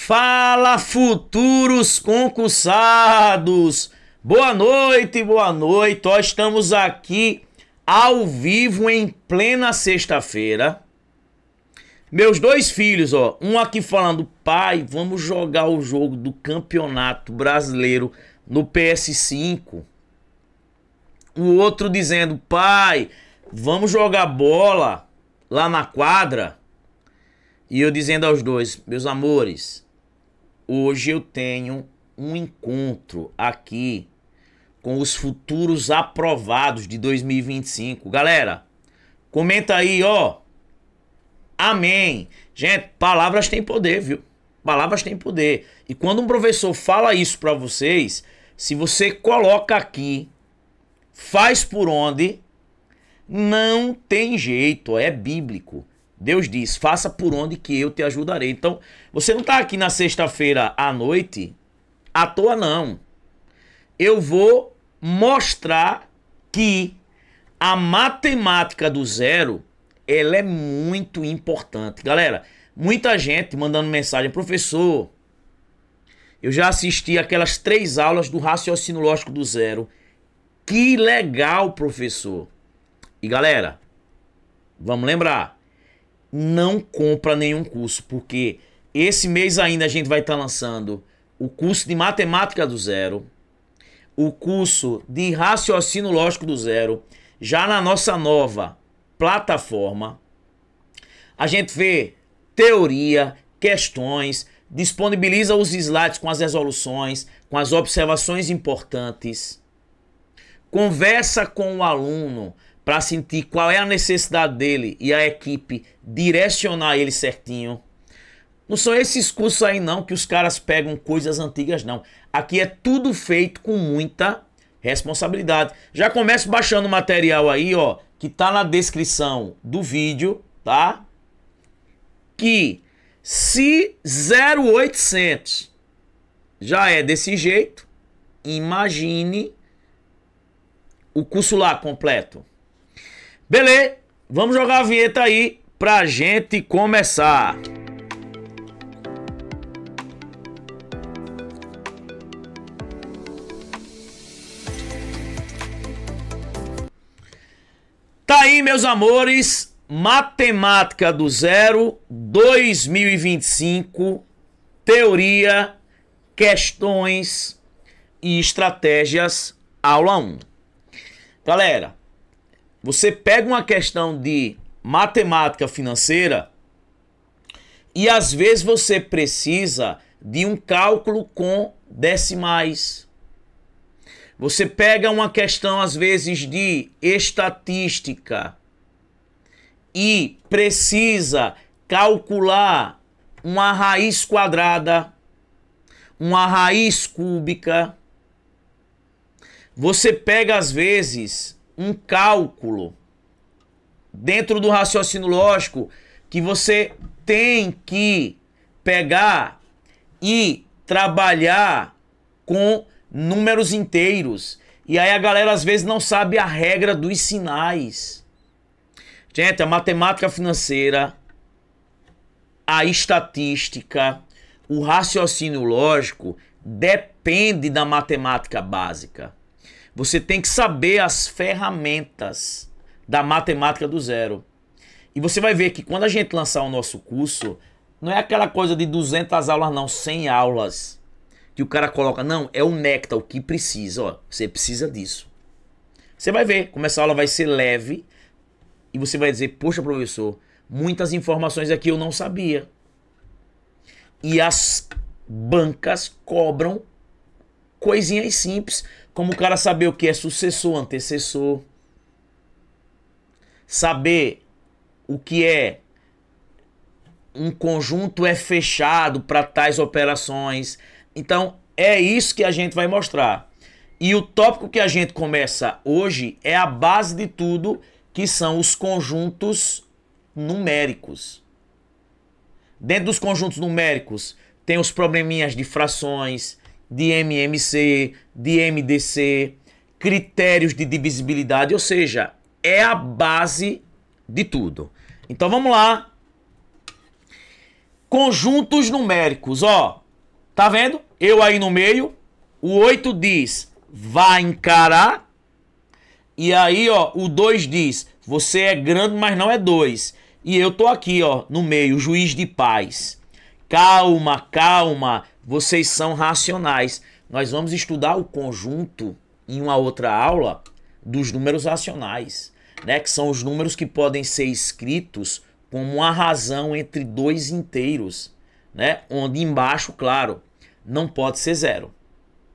Fala, futuros concursados! Boa noite, boa noite. Nós estamos aqui ao vivo em plena sexta-feira. Meus dois filhos, ó, um aqui falando: pai, vamos jogar o jogo do Campeonato Brasileiro no PS5. O outro dizendo: pai, vamos jogar bola lá na quadra. E eu dizendo aos dois: meus amores, hoje eu tenho um encontro aqui com os futuros aprovados de 2025. Galera, comenta aí, ó. Amém. Gente, palavras têm poder, viu? Palavras têm poder. E quando um professor fala isso pra vocês, se você coloca aqui, faz por onde, não tem jeito, é bíblico. Deus diz: faça por onde que eu te ajudarei. Então, você não tá aqui na sexta-feira à noite à toa, não. Eu vou mostrar que a matemática do zero, ela é muito importante. Galera, muita gente mandando mensagem: professor, eu já assisti aquelas 3 aulas do raciocínio lógico do zero. Que legal, professor. E galera, vamos lembrar, não compra nenhum curso, porque esse mês ainda a gente vai estar lançando o curso de matemática do zero, o curso de raciocínio lógico do zero, já na nossa nova plataforma. A gente vê teoria, questões, disponibiliza os slides com as resoluções, com as observações importantes, conversa com o aluno para sentir qual é a necessidade dele e a equipe direcionar ele certinho. Não são esses cursos aí não que os caras pegam coisas antigas, não. Aqui é tudo feito com muita responsabilidade. Já começo baixando o material aí, ó, que tá na descrição do vídeo, tá? Que se 0800 já é desse jeito, imagine o curso lá completo. Beleza, vamos jogar a vinheta aí pra gente começar. Tá aí, meus amores, matemática do zero 2025, teoria, questões e estratégias, aula 1. Galera, você pega uma questão de matemática financeira e às vezes você precisa de um cálculo com decimais. Você pega uma questão às vezes de estatística e precisa calcular uma raiz quadrada, uma raiz cúbica. Você pega às vezes um cálculo dentro do raciocínio lógico que você tem que pegar e trabalhar com números inteiros. E aí a galera às vezes não sabe a regra dos sinais. Gente, a matemática financeira, a estatística, o raciocínio lógico depende da matemática básica. Você tem que saber as ferramentas da matemática do zero. E você vai ver que quando a gente lançar o nosso curso, não é aquela coisa de 200 aulas não, 100 aulas. Que o cara coloca, não, é o néctar, o que precisa, ó. Você precisa disso. Você vai ver como essa aula vai ser leve. E você vai dizer: poxa, professor, muitas informações aqui eu não sabia. E as bancas cobram coisinhas simples, como o cara saber o que é sucessor, antecessor, saber o que é um conjunto é fechado para tais operações. Então é isso que a gente vai mostrar. E o tópico que a gente começa hoje é a base de tudo, que são os conjuntos numéricos. Dentro dos conjuntos numéricos tem os probleminhas de frações, de MMC, de MDC, critérios de divisibilidade, ou seja, é a base de tudo. Então vamos lá. Conjuntos numéricos, ó. Tá vendo? Eu aí no meio. O 8 diz, vai encarar. E aí, ó, o 2 diz, você é grande, mas não é 2. E eu tô aqui, ó, no meio, juiz de paz. Calma, calma, vocês são racionais. Nós vamos estudar o conjunto em uma outra aula dos números racionais, né? Que são os números que podem ser escritos como uma razão entre dois inteiros, né? Onde embaixo, claro, não pode ser zero,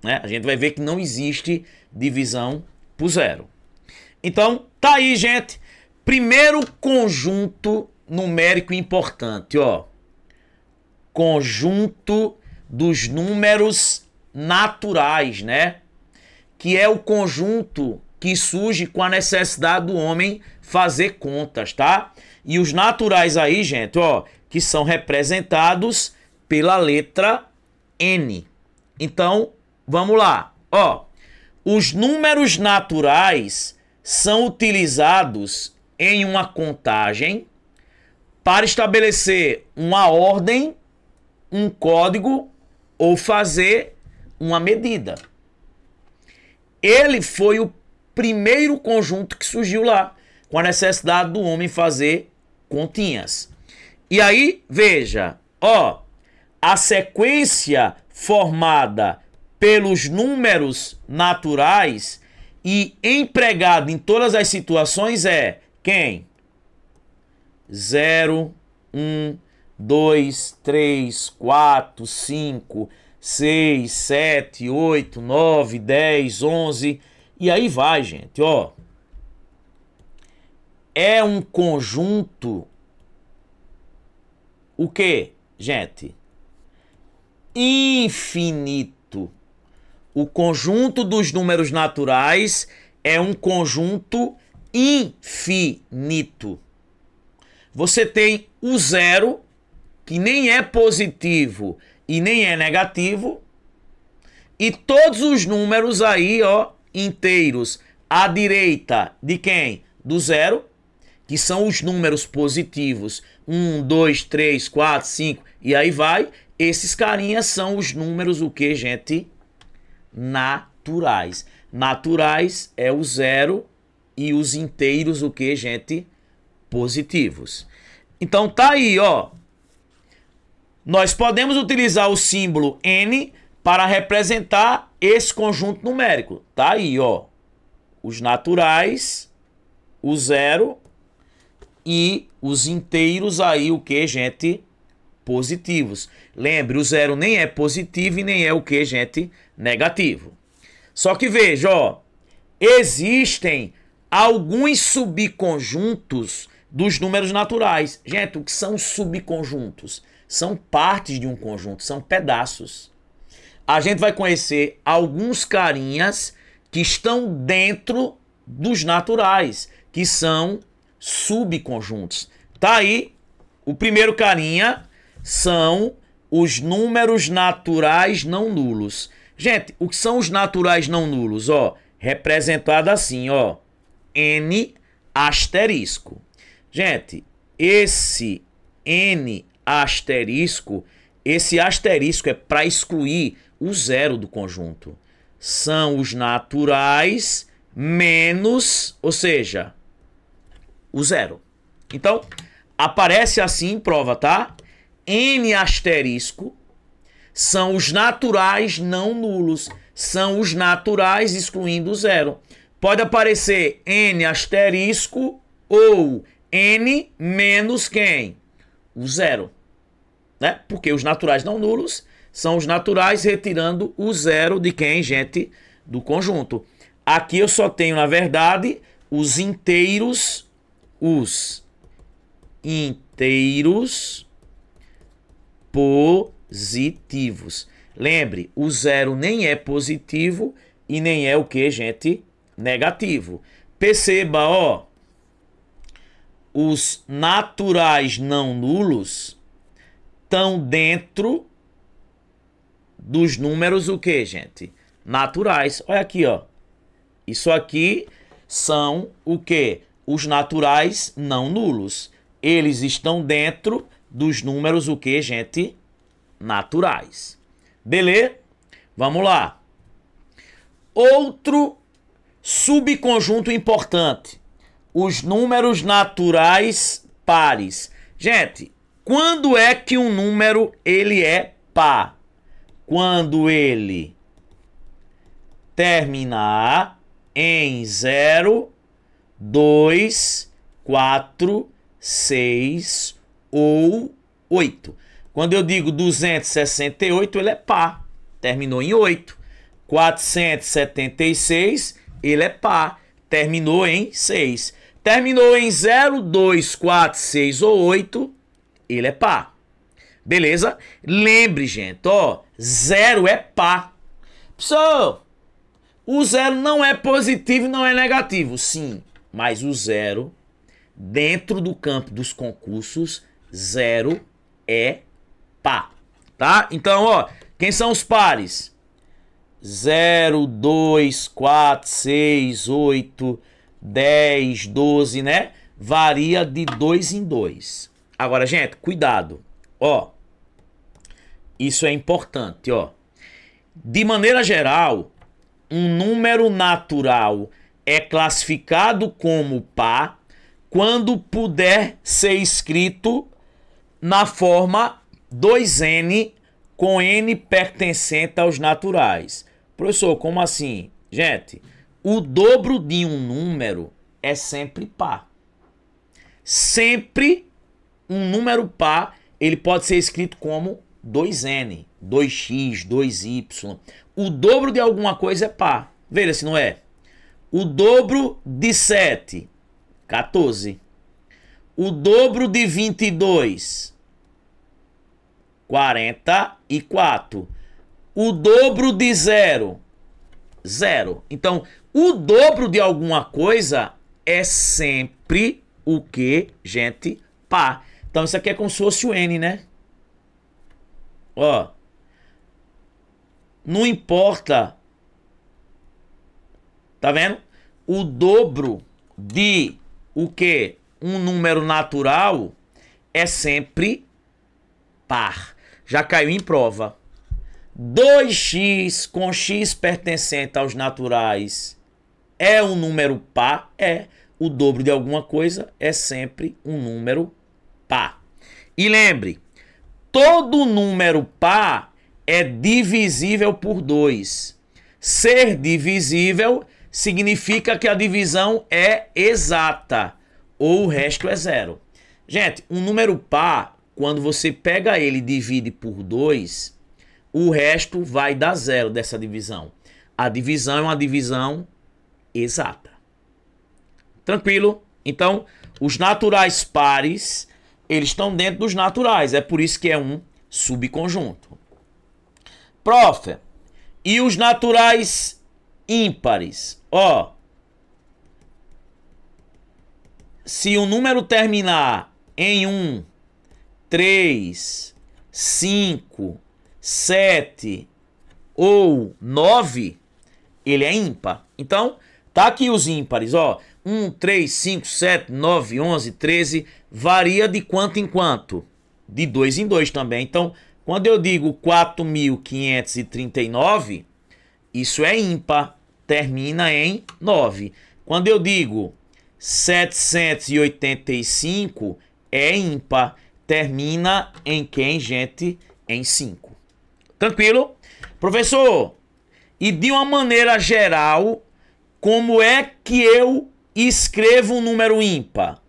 né? A gente vai ver que não existe divisão por zero. Então, tá aí, gente. Primeiro conjunto numérico importante, ó. Conjunto dos números naturais, né? Que é o conjunto que surge com a necessidade do homem fazer contas, tá? E os naturais aí, gente, ó, que são representados pela letra N. Então, vamos lá. Ó, os números naturais são utilizados em uma contagem para estabelecer uma ordem, um código ou fazer uma medida. Ele foi o primeiro conjunto que surgiu lá, com a necessidade do homem fazer continhas. E aí, veja, ó, a sequência formada pelos números naturais e empregado em todas as situações é quem? 0, 1, 2, 3, 4, 5, 6, 7, 8, 9, 10, 11... E aí vai, gente, ó. É um conjunto... O quê, gente? Infinito. O conjunto dos números naturais é um conjunto infinito. Você tem o zero, que nem é positivo e nem é negativo, e todos os números aí, ó, inteiros à direita de quem? Do zero, que são os números positivos, 1, 2, 3, 4, 5, e aí vai. Esses carinhas são os números, o que, gente? Naturais. Naturais é o zero e os inteiros, o que, gente? Positivos. Então tá aí, ó. Nós podemos utilizar o símbolo N para representar esse conjunto numérico. Tá aí, ó. Os naturais, o zero e os inteiros aí, o que, gente? Positivos. Lembre, o zero nem é positivo e nem é o que, gente? Negativo. Só que veja, ó. Existem alguns subconjuntos dos números naturais. Gente, o que são subconjuntos? São partes de um conjunto, são pedaços. A gente vai conhecer alguns carinhas que estão dentro dos naturais, que são subconjuntos. Tá aí, o primeiro carinha são os números naturais não nulos. Gente, o que são os naturais não nulos? Ó, representado assim, ó, N asterisco. Gente, esse N asterisco, esse asterisco é para excluir o zero do conjunto. São os naturais menos, ou seja, o zero. Então, aparece assim em prova, tá? N asterisco são os naturais não nulos. São os naturais excluindo o zero. Pode aparecer N asterisco ou N menos quem? O zero. Né? Porque os naturais não nulos são os naturais retirando o zero de quem, gente? Do conjunto. Aqui eu só tenho, na verdade, os inteiros positivos. Lembre, o zero nem é positivo e nem é o que, gente? Negativo. Perceba, ó. Os naturais não nulos estão dentro dos números o que, gente? Naturais. Olha aqui, ó. Isso aqui são o que? Os naturais não nulos. Eles estão dentro dos números o que, gente? Naturais. Beleza? Vamos lá. Outro subconjunto importante. Os números naturais pares. Gente, quando é que um número ele é par? Quando ele terminar em 0, 2, 4, 6 ou 8. Quando eu digo 268, ele é par. Terminou em 8. 476, ele é par. Terminou em 6. Terminou em 0, 2, 4, 6 ou 8, ele é par. Beleza? Lembre, gente, ó, 0 é par. Pessoal, o 0 não é positivo e não é negativo. Sim, mas o 0, dentro do campo dos concursos, 0 é par. Tá? Então, ó, quem são os pares? 0, 2, 4, 6, 8, 10, 12, né? Varia de 2 em 2. Agora, gente, cuidado. Ó, isso é importante, ó. De maneira geral, um número natural é classificado como par quando puder ser escrito na forma 2n com n pertencente aos naturais. Professor, como assim? Gente, o dobro de um número é sempre par. Sempre um número par, ele pode ser escrito como 2n, 2x, 2y. O dobro de alguma coisa é par. Veja se não é. O dobro de 7, 14. O dobro de 22, 44. O dobro de 0, 0. Então, o dobro de alguma coisa é sempre o que, gente? Par. Então, isso aqui é como se fosse o n, né? Ó. Não importa. Tá vendo? O dobro de o que? Um número natural é sempre par. Já caiu em prova. 2x com x pertencente aos naturais é um número par? É. O dobro de alguma coisa é sempre um número par. E lembre, todo número par é divisível por 2. Ser divisível significa que a divisão é exata ou o resto é 0. Gente, um número par, quando você pega ele e divide por 2, o resto vai dar 0 dessa divisão. A divisão é uma divisão exata. Tranquilo? Então, os naturais pares, eles estão dentro dos naturais. É por isso que é um subconjunto. Prof, e os naturais ímpares? Ó, se o número terminar em 1, 3, 5, 7 ou 9, ele é ímpar. Então, tá aqui os ímpares, ó. 1, 3, 5, 7, 9, 11, 13, varia de quanto em quanto? De 2 em 2 também. Então, quando eu digo 4.539, isso é ímpar, termina em 9. Quando eu digo 785, é ímpar, termina em quem, gente? Em 5. Tranquilo? Professor, e de uma maneira geral, como é que eu escrevo um número ímpar?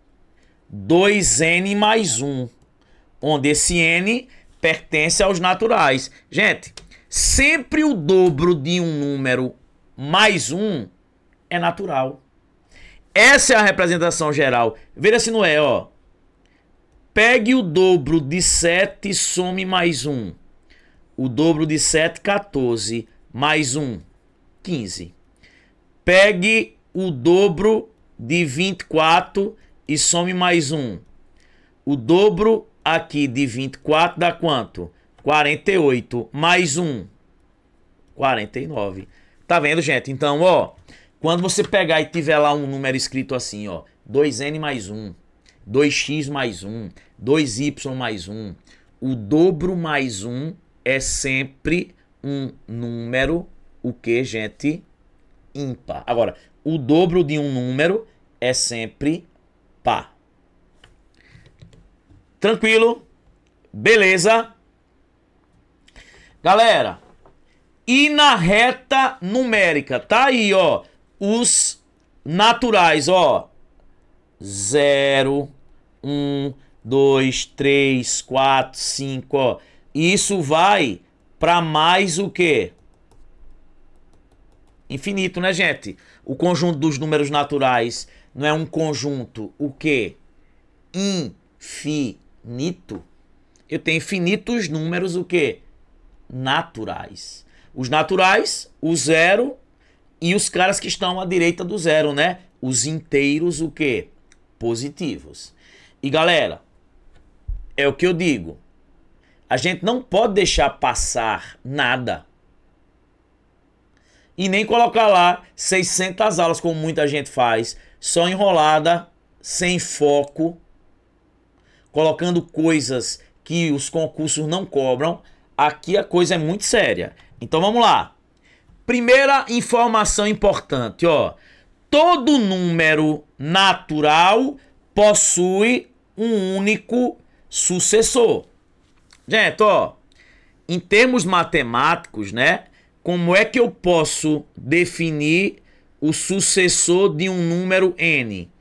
2n mais 1, onde esse n pertence aos naturais. Gente, sempre o dobro de um número mais 1 é natural. Essa é a representação geral. Veja se não é, ó. Pegue o dobro de 7 e some mais 1. O dobro de 7, 14. Mais 1, 15. Pegue o dobro de 24 e some mais 1. O dobro aqui de 24 dá quanto? 48. Mais 1, 49. Tá vendo, gente? Então, ó, quando você pegar e tiver lá um número escrito assim, ó, 2n mais 1, 2x mais 1, 2y mais 1. O dobro mais 1 é sempre um número, o que, gente? Ímpar. Agora, o dobro de um número é sempre par. Tranquilo? Beleza? Galera, e na reta numérica? Tá aí, ó, os naturais, ó. 0, 1, 2, 3, 4, 5, ó. Isso vai para mais o quê? Infinito, né, gente? O conjunto dos números naturais não é um conjunto, o quê? Infinito. Eu tenho infinitos números, o quê? Naturais. Os naturais, o zero e os caras que estão à direita do zero, né? Os inteiros, o quê? Positivos. E galera, é o que eu digo. A gente não pode deixar passar nada. E nem colocar lá 600 aulas, como muita gente faz, só enrolada, sem foco, colocando coisas que os concursos não cobram. Aqui a coisa é muito séria. Então vamos lá. Primeira informação importante, ó. Todo número natural possui um único sucessor. Gente, ó, em termos matemáticos, né? Como é que eu posso definir o sucessor de um número n?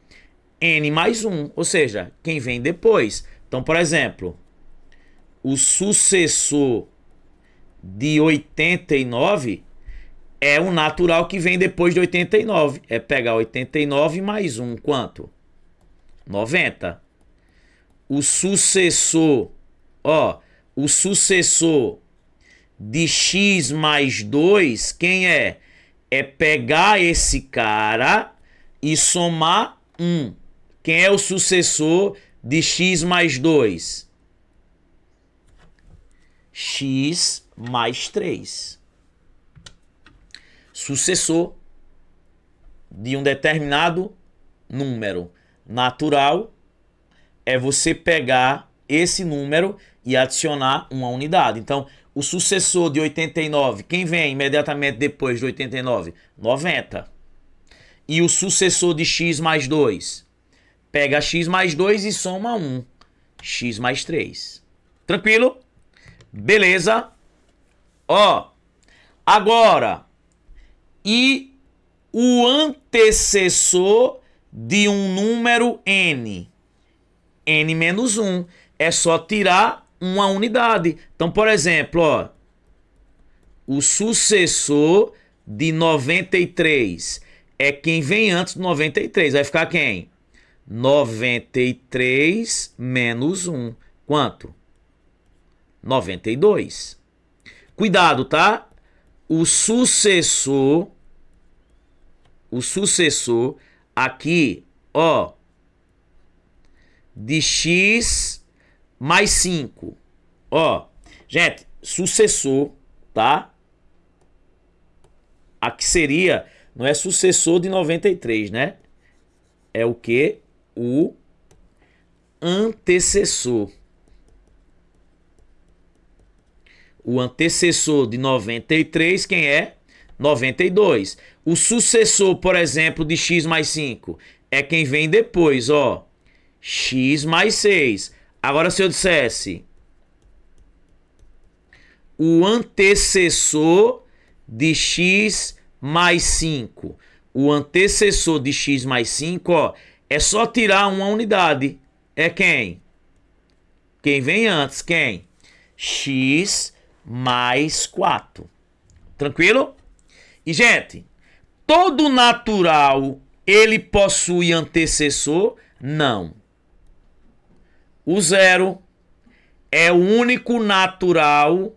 N mais 1, ou seja, quem vem depois. Então, por exemplo, o sucessor de 89 é o natural que vem depois de 89. É pegar 89 mais 1, quanto? 90. O sucessor, ó, o sucessor de x mais 2, quem é? É pegar esse cara e somar 1. Quem é o sucessor de x mais 2? X mais 3. Sucessor de um determinado número natural é você pegar esse número e adicionar uma unidade. Então, o sucessor de 89, quem vem imediatamente depois de 89? 90. E o sucessor de x mais 2? Pega x mais 2 e soma 1. X mais 3. Tranquilo? Beleza? Ó, agora, e o antecessor de um número n? N menos 1. É só tirar uma unidade. Então, por exemplo, ó, o sucessor de 93 é quem vem antes do 93. Vai ficar quem? 93 menos 1. Quanto? 92. Cuidado, tá? O sucessor aqui, ó, de x mais 5. Ó, gente, sucessor, tá? Aqui seria, não é sucessor de 93, né? É o que? O antecessor. O antecessor de 93, quem é? 92. O sucessor, por exemplo, de x mais 5 é quem vem depois, ó. X mais 6. Agora, se eu dissesse o antecessor de x mais 5. O antecessor de x mais 5, ó, é só tirar uma unidade. É quem? Quem vem antes? Quem? X mais 4. Tranquilo? E, gente, todo natural, ele possui antecessor? Não. O zero é o único natural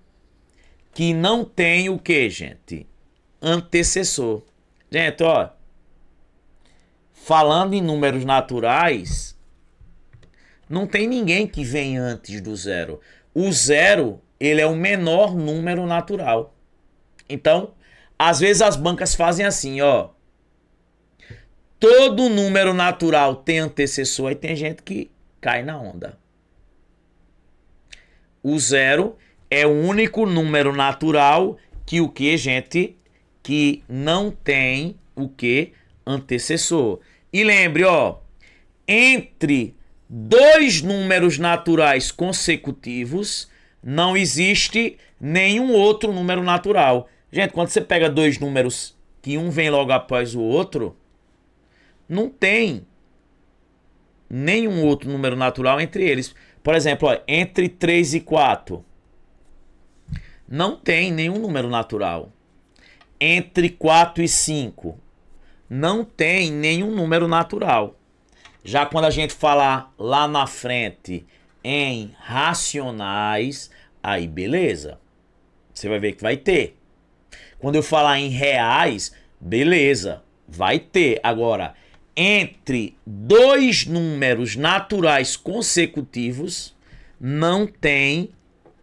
que não tem o que, gente? Antecessor. Gente, ó, falando em números naturais, não tem ninguém que vem antes do zero. O zero, ele é o menor número natural. Então, às vezes as bancas fazem assim, ó. todo número natural tem antecessor e tem gente que cai na onda. O zero é o único número natural que o que, gente? Que não tem o que? Antecessor. E lembre, ó, entre dois números naturais consecutivos não existe nenhum outro número natural. Gente, quando você pega dois números que um vem logo após o outro, não tem nenhum outro número natural entre eles. Por exemplo, ó, entre 3 e 4, não tem nenhum número natural. Entre 4 e 5, não tem nenhum número natural. Já quando a gente falar lá na frente em racionais, aí beleza. Você vai ver que vai ter. Quando eu falar em reais, beleza, vai ter. Agora, entre dois números naturais consecutivos, não tem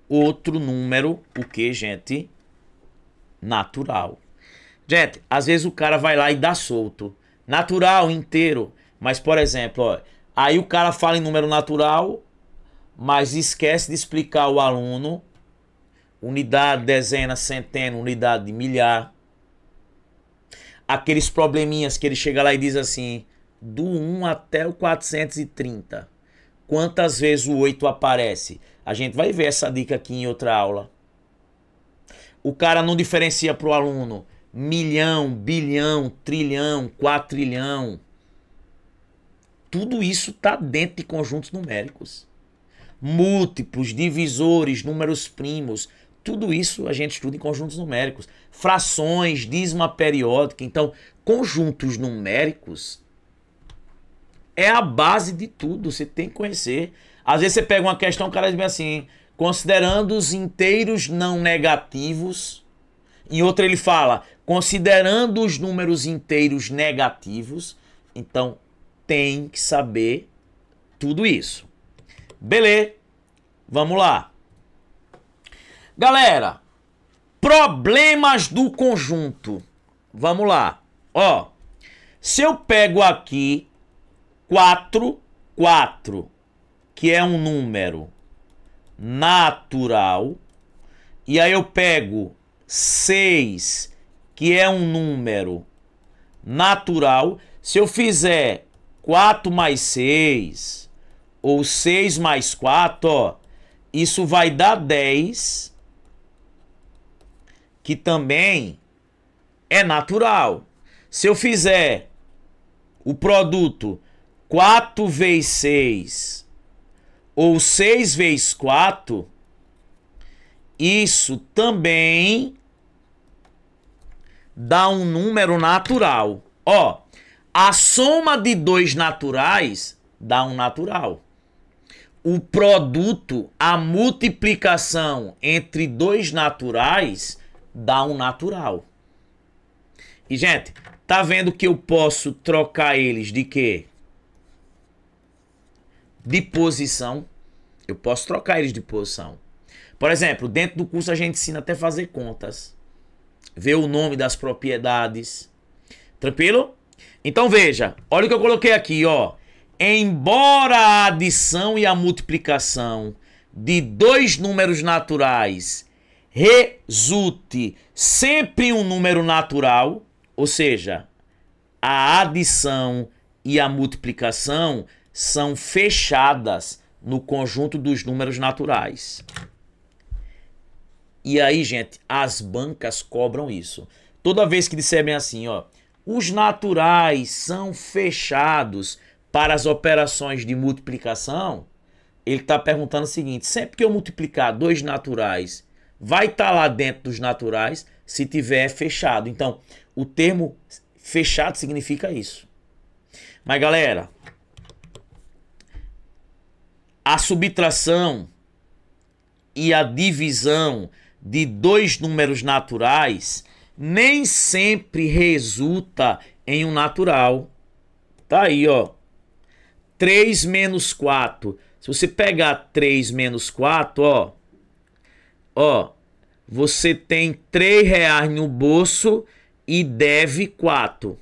outro número, o que, gente? Natural. Gente, às vezes o cara vai lá e dá solto. Natural, inteiro. Mas, por exemplo, ó, aí o cara fala em número natural, mas esquece de explicar ao aluno unidade, dezena, centena, unidade de milhar. Aqueles probleminhas que ele chega lá e diz assim, do 1 até o 430. Quantas vezes o 8 aparece? A gente vai ver essa dica aqui em outra aula. O cara não diferencia para o aluno milhão, bilhão, trilhão, quatrilhão. Tudo isso está dentro de conjuntos numéricos. Múltiplos, divisores, números primos, tudo isso a gente estuda em conjuntos numéricos. Frações, dízima periódica. Então, conjuntos numéricos é a base de tudo, você tem que conhecer. Às vezes você pega uma questão, o cara diz assim, considerando os inteiros não negativos. Em outra ele fala, considerando os números inteiros negativos. Então, tem que saber tudo isso. Beleza, vamos lá. Galera, problemas do conjunto. Vamos lá. Ó, se eu pego aqui 4, que é um número natural, e aí eu pego 6, que é um número natural, se eu fizer 4 mais 6, ou 6 mais 4, ó, isso vai dar 10, que também é natural. Se eu fizer o produto 4 vezes 6, ou 6 vezes 4, isso também dá um número natural. Ó, a soma de dois naturais dá um natural. O produto, a multiplicação entre dois naturais dá um natural. E, gente, tá vendo que eu posso trocar eles de quê? De posição. Eu posso trocar eles de posição. Por exemplo, dentro do curso a gente ensina até fazer contas. Ver o nome das propriedades. Tranquilo? Então veja, olha o que eu coloquei aqui, ó. Embora a adição e a multiplicação de dois números naturais resulte sempre em um número natural, ou seja, a adição e a multiplicação são fechadas no conjunto dos números naturais. E aí, gente, as bancas cobram isso. Toda vez que disserem assim, ó, os naturais são fechados para as operações de multiplicação, ele está perguntando o seguinte, sempre que eu multiplicar dois naturais, vai estar lá dentro dos naturais se tiver fechado. Então, o termo fechado significa isso. Mas, galera, a subtração e a divisão de dois números naturais nem sempre resulta em um natural. Tá aí, ó. 3 menos 4. Se você pegar 3 menos 4, ó, você tem R$3 no bolso e deve 4.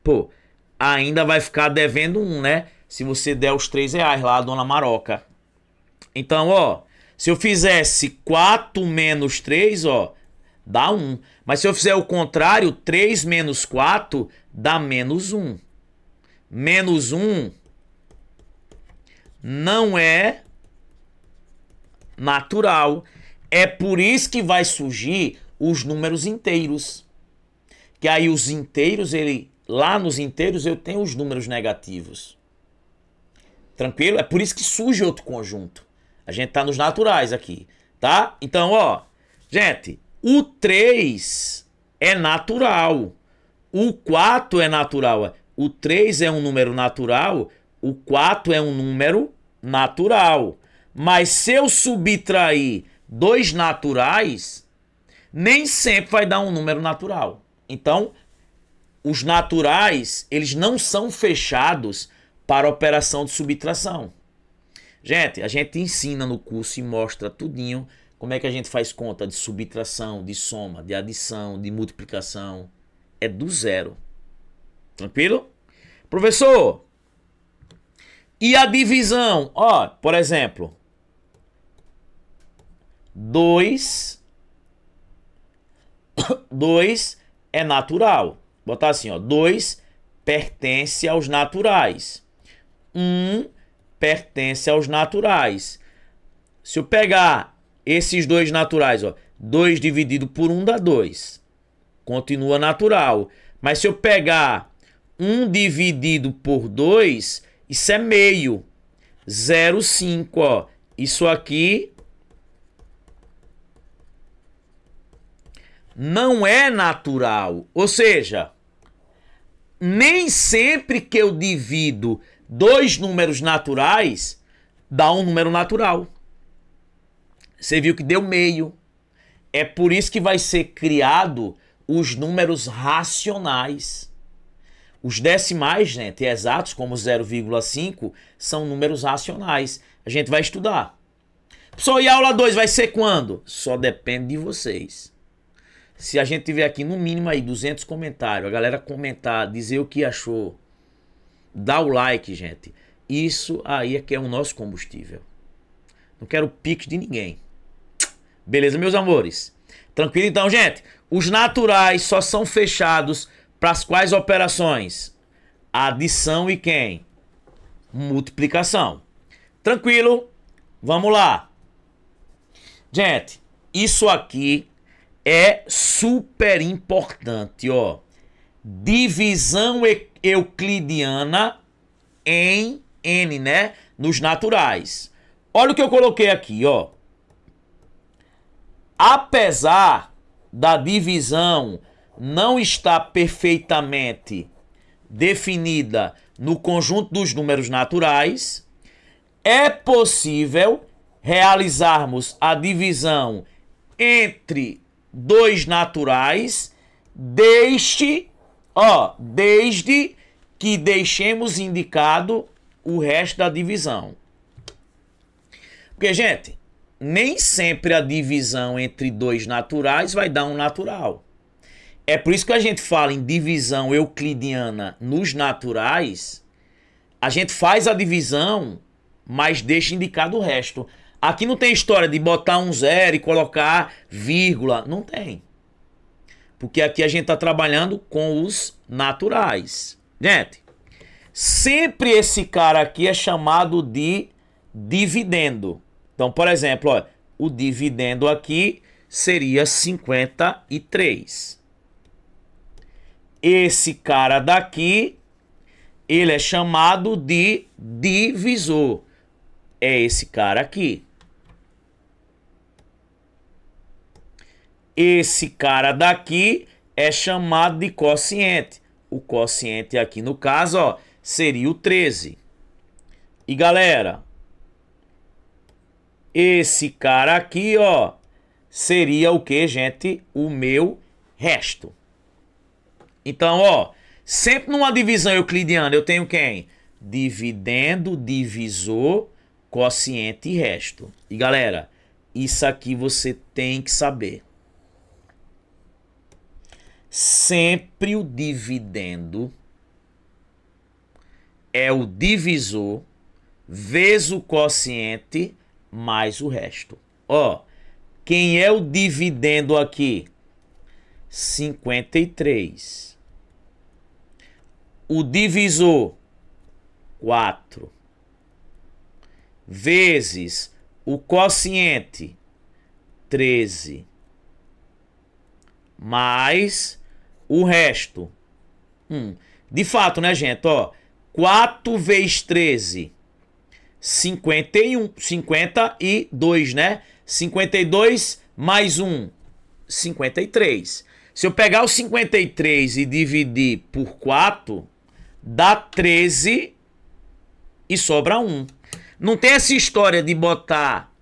pô, ainda vai ficar devendo 1, né? Se você der os R$3 lá, dona Maroca. Então, ó, se eu fizesse 4 menos 3, ó, dá 1. Mas se eu fizer o contrário, 3 menos 4 dá menos 1. Menos 1 não é natural. É por isso que vai surgir os números inteiros. Que aí os inteiros, lá nos inteiros eu tenho os números negativos. Tranquilo? É por isso que surge outro conjunto. A gente tá nos naturais aqui, tá? Então, ó, gente, o 3 é natural. O 4 é natural. O 3 é um número natural, o 4 é um número natural. Mas se eu subtrair 2 naturais, nem sempre vai dar um número natural. Então, os naturais, eles não são fechados para operação de subtração. Gente, a gente ensina no curso e mostra tudinho como é que a gente faz conta de subtração, de soma, de adição, de multiplicação. É do zero. Tranquilo? Professor, e a divisão? Ó, por exemplo, 2 é natural. Botar assim, ó, 2 pertence aos naturais. 1 pertence aos naturais. Se eu pegar esses dois naturais, ó, 2 dividido por 1 dá 2. Continua natural. Mas se eu pegar 1 dividido por 2, isso é meio. 0,5, ó. Isso aqui não é natural. Ou seja, nem sempre que eu divido dois números naturais, dá um número natural. Você viu que deu meio. É por isso que vai ser criado os números racionais. Os decimais, gente, exatos, como 0,5, são números racionais. A gente vai estudar. Só e a aula 2 vai ser quando? Só depende de vocês. Se a gente tiver aqui no mínimo aí 200 comentários, a galera comentar, dizer o que achou, dá o like, gente. Isso aí é que é o nosso combustível. Não quero pique de ninguém. Beleza, meus amores? Tranquilo então, gente? Os naturais só são fechados para as quais operações? Adição e quem? Multiplicação. Tranquilo? Vamos lá. Gente, isso aqui é super importante, ó. Divisão euclidiana em N, né? Nos naturais. Olha o que eu coloquei aqui, ó. Apesar da divisão não estar perfeitamente definida no conjunto dos números naturais, é possível realizarmos a divisão entre dois naturais desde que deixemos indicado o resto da divisão. Porque, gente, nem sempre a divisão entre dois naturais vai dar um natural. É por isso que a gente fala em divisão euclidiana nos naturais. A gente faz a divisão, mas deixa indicado o resto. Aqui não tem história de botar um zero e colocar vírgula. Não tem. Porque aqui a gente está trabalhando com os naturais. Gente, sempre esse cara aqui é chamado de dividendo. Então, por exemplo, ó, o dividendo aqui seria 53. Esse cara daqui, ele é chamado de divisor. É esse cara aqui. Esse cara daqui é chamado de quociente. O quociente aqui, no caso, ó, seria o 13. E, galera, esse cara aqui, ó, seria o que, gente? O meu resto. Então, ó, sempre numa divisão euclidiana eu tenho quem? Dividendo, divisor, quociente e resto. E, galera, isso aqui você tem que saber. Sempre o dividendo é o divisor vezes o quociente mais o resto. Ó, quem é o dividendo aqui? 53. O divisor, 4. Vezes o quociente, 13. Mais o resto. De fato, né, gente? Ó, 4 vezes 13, 51. 52, né? 52 mais 1, 53. Se eu pegar o 53 e dividir por 4, dá 13 e sobra 1. Não tem essa história de botar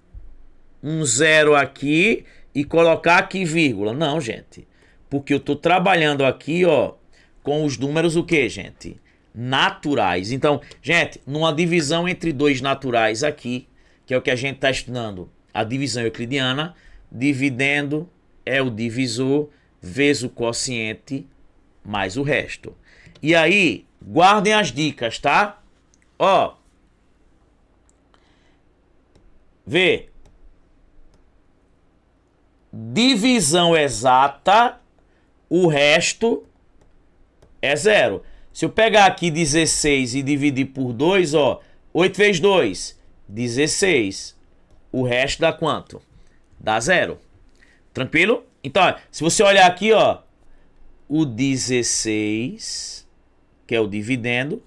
um zero aqui e colocar aqui vírgula. Não, gente. Porque eu tô trabalhando aqui, ó, com os números o quê, gente? Naturais. Então, gente, numa divisão entre dois naturais aqui, que é o que a gente está estudando, a divisão euclidiana, dividendo é o divisor vezes o quociente mais o resto. E aí, guardem as dicas, tá? Ó, vê. Divisão exata, o resto é zero. Se eu pegar aqui 16 e dividir por 2, ó, 8 vezes 2, 16. O resto dá quanto? Dá zero. Tranquilo? Então, ó, se você olhar aqui, ó, o 16, que é o dividendo,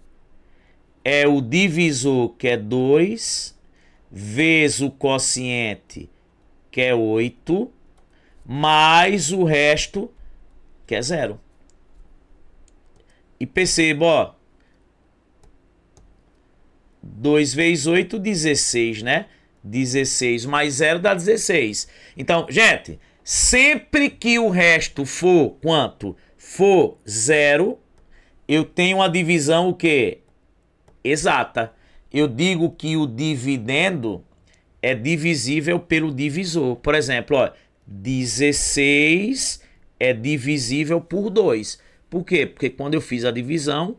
é o divisor, que é 2, vezes o quociente, que é 8, mais o resto, que é zero. E perceba, ó, 2 vezes 8, 16, né? 16 mais 0 dá 16. Então, gente, sempre que o resto for quanto? For 0, eu tenho uma divisão o quê? Exata. Eu digo que o dividendo é divisível pelo divisor. Por exemplo, ó, 16 é divisível por 2. Por quê? Porque quando eu fiz a divisão,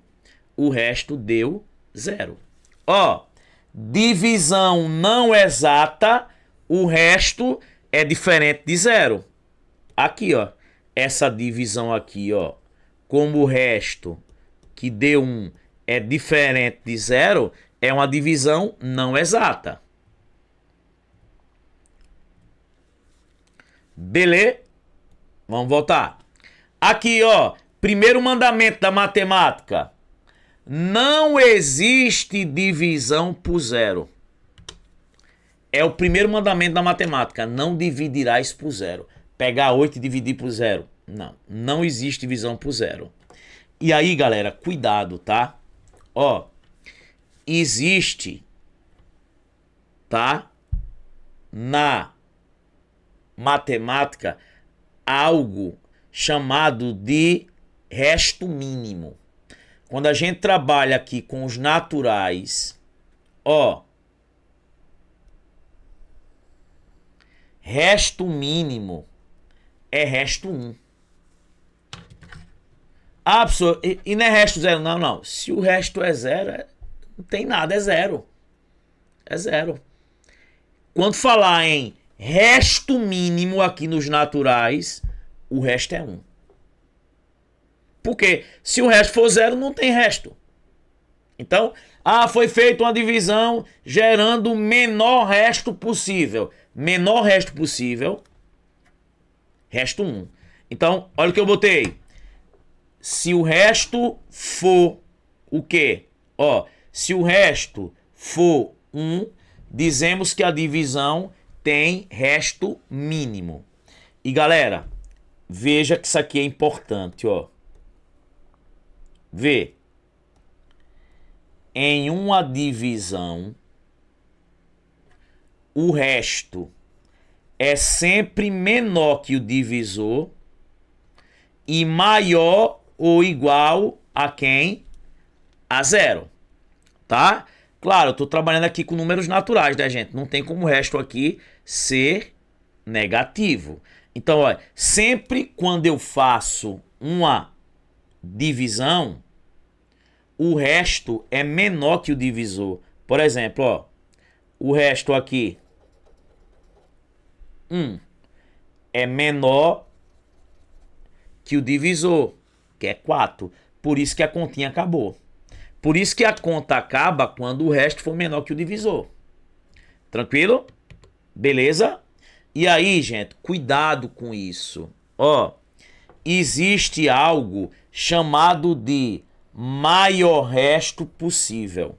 o resto deu 0. Ó, divisão não exata, o resto é diferente de 0. Aqui, ó, essa divisão aqui, ó, como o resto que deu 1 é diferente de 0, é uma divisão não exata. Beleza? Vamos voltar. Aqui, ó, primeiro mandamento da matemática. Não existe divisão por 0. É o primeiro mandamento da matemática. Não dividirás por 0. Pegar 8 e dividir por 0. Não, não existe divisão por 0. E aí, galera, cuidado, tá? Ó, existe, tá? Na matemática, algo chamado de resto mínimo. Quando a gente trabalha aqui com os naturais, ó, resto mínimo é resto 1. Ah, professor, e não é resto 0? Não, não. Se o resto é 0, não tem nada, é 0. É 0. Quando falar em resto mínimo aqui nos naturais, o resto é 1. Porque se o resto for 0, não tem resto. Então, foi feita uma divisão gerando o menor resto possível. Menor resto possível, resto 1. Então, olha o que eu botei. Se o resto for o quê? Ó, se o resto for 1, dizemos que a divisão tem resto mínimo. E galera, veja que isso aqui é importante, ó. Vê. Em uma divisão, o resto é sempre menor que o divisor e maior ou igual a quem? A 0. Tá? Claro, eu estou trabalhando aqui com números naturais, né, gente? Não tem como o resto aqui ser negativo. Então, olha, sempre quando eu faço uma divisão, o resto é menor que o divisor. Por exemplo, ó, o resto aqui, 1, é menor que o divisor, que é 4. Por isso que a continha acabou. Por isso que a conta acaba quando o resto for menor que o divisor. Tranquilo? Beleza? E aí, gente, cuidado com isso. Ó, existe algo chamado de maior resto possível.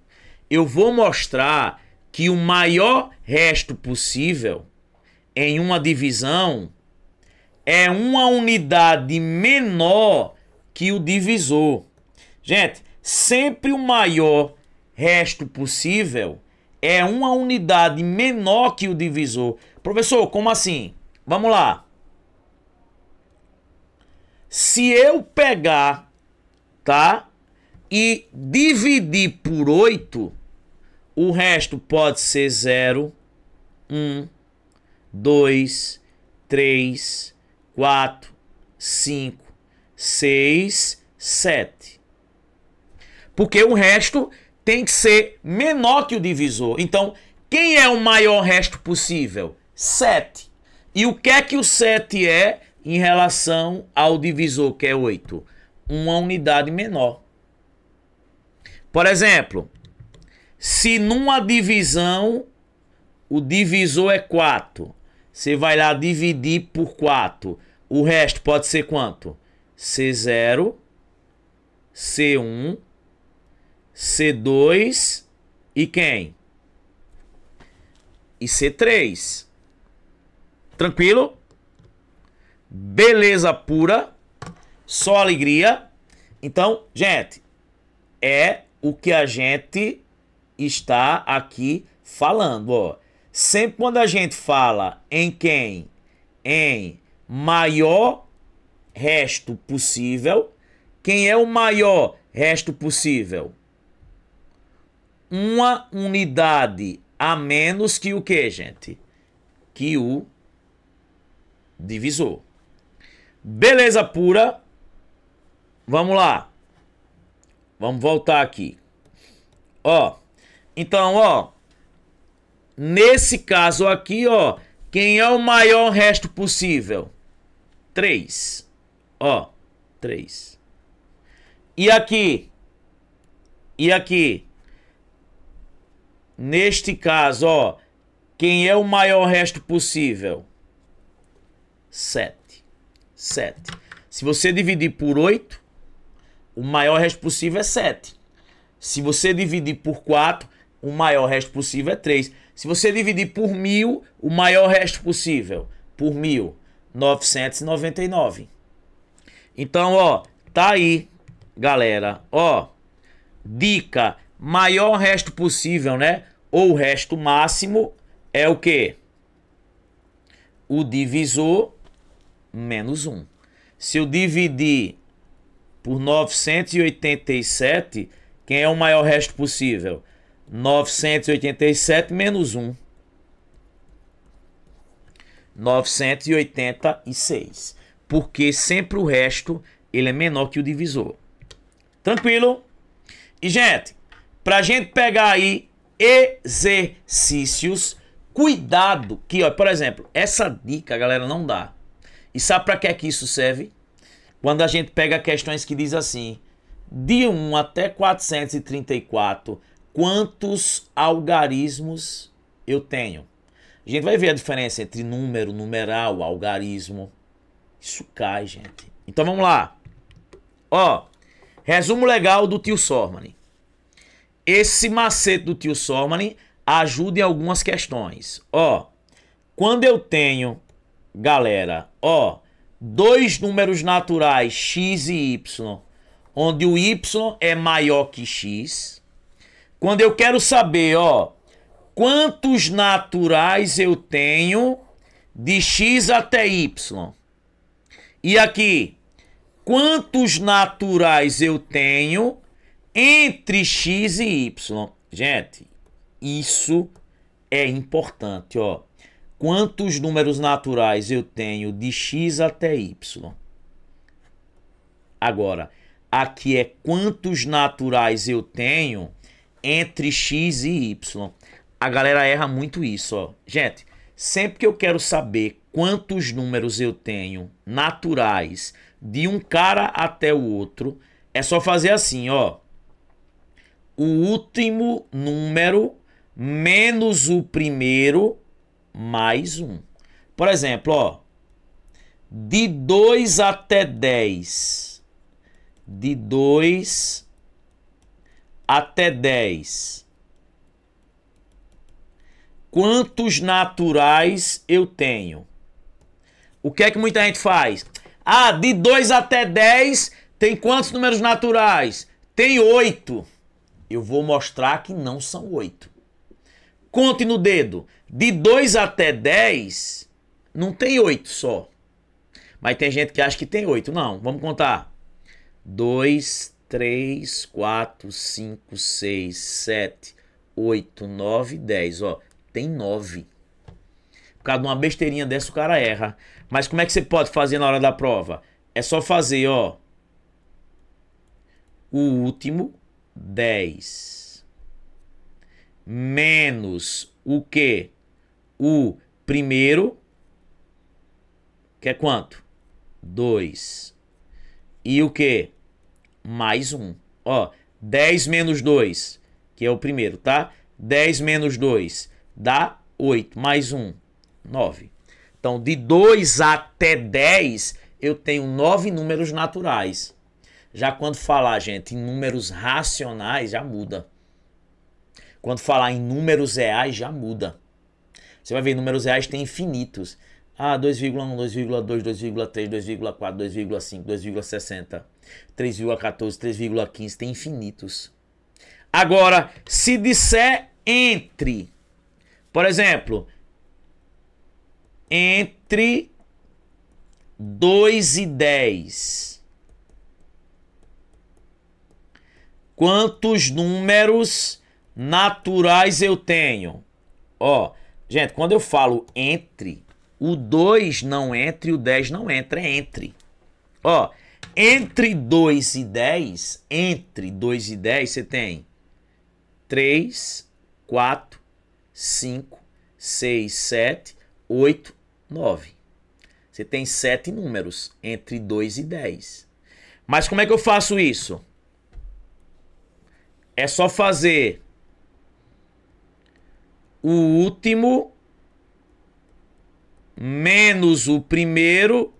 Eu vou mostrar que o maior resto possível em uma divisão é uma unidade menor que o divisor. Gente, sempre o maior resto possível é uma unidade menor que o divisor. Professor, como assim? Vamos lá. Se eu pegar, tá? E dividir por 8, o resto pode ser 0, 1, 2, 3, 4, 5, 6, 7. Porque o resto tem que ser menor que o divisor. Então, quem é o maior resto possível? 7. E o que é que o 7 é em relação ao divisor, que é 8? Uma unidade menor. Por exemplo, se numa divisão o divisor é 4, você vai lá dividir por 4. O resto pode ser quanto? C0, C1, C2 e quem? E C3. Tranquilo? Beleza pura. Só alegria. Então, gente, é o que a gente está aqui falando, ó. Sempre quando a gente fala em quem? Em maior resto possível. Quem é o maior resto possível? Uma unidade a menos que o que, gente? Que o divisor. Beleza pura. Vamos lá. Vamos voltar aqui. Ó. Então, ó. Nesse caso aqui, ó. Quem é o maior resto possível? 3. Ó. 3. E aqui? E aqui? Neste caso, ó. Quem é o maior resto possível? 7. 7. Se você dividir por 8, o maior resto possível é 7. Se você dividir por 4, o maior resto possível é 3. Se você dividir por 1000, o maior resto possível, por 1000, 999. Então, ó, tá aí, galera. Ó, dica, maior resto possível, né? Ou o resto máximo é o quê? O divisor menos 1. Se eu dividir por 987, quem é o maior resto possível? 987 menos 1. 986. Porque sempre o resto ele é menor que o divisor. Tranquilo? E, gente, pra gente pegar aí exercícios, cuidado que, ó, por exemplo, essa dica, galera, não dá. E sabe pra que é que isso serve? Quando a gente pega questões que diz assim, de 1 até 434, quantos algarismos eu tenho? A gente vai ver a diferença entre número, numeral, algarismo. Isso cai, gente. Então vamos lá. Ó, resumo legal do tio Sormani. Esse macete do tio Sormani ajuda em algumas questões. Ó, quando eu tenho, galera, ó, dois números naturais, x e y, onde o y é maior que x. Quando eu quero saber, ó, quantos naturais eu tenho de x até y. E aqui, quantos naturais eu tenho entre x e y. Gente, isso é importante, ó. Quantos números naturais eu tenho de x até y? Agora, aqui é quantos naturais eu tenho entre x e y. A galera erra muito isso, ó. Gente, sempre que eu quero saber quantos números eu tenho naturais de um cara até o outro, é só fazer assim, ó. O último número menos o primeiro mais 1. Por exemplo, ó, de 2 até 10. De 2 até 10. Quantos naturais eu tenho? O que é que muita gente faz? Ah, de 2 até 10 tem quantos números naturais? Tem 8. Eu vou mostrar que não são 8. Conte no dedo. De 2 até 10, não tem 8 só. Mas tem gente que acha que tem 8. Não, vamos contar. 2, 3, 4, 5, 6, 7, 8, 9, 10. Ó, tem 9. Por causa de uma besteirinha dessa, o cara erra. Mas como é que você pode fazer na hora da prova? É só fazer, ó. O último 10 menos o quê? O primeiro, que é quanto? 2. E o quê? Mais 1. Ó, 10 menos 2, que é o primeiro, tá? 10 menos 2 dá 8. Mais 1, 9. Então, de 2 até 10, eu tenho 9 números naturais. Já quando falar, gente, em números racionais, já muda. Quando falar em números reais, já muda. Você vai ver, números reais tem infinitos. Ah, 2,1, 2,2, 2,3, 2,4, 2,5, 2,60, 3,14, 3,15, tem infinitos. Agora, se disser entre, por exemplo, entre 2 e 10, quantos números naturais eu tenho? Ó, gente, quando eu falo entre, o 2 não entra e o 10 não entra, é entre. Ó, entre 2 e 10, entre 2 e 10 você tem 3, 4, 5, 6, 7, 8, 9. Você tem 7 números entre 2 e 10. Mas como é que eu faço isso? É só fazer o último menos o primeiro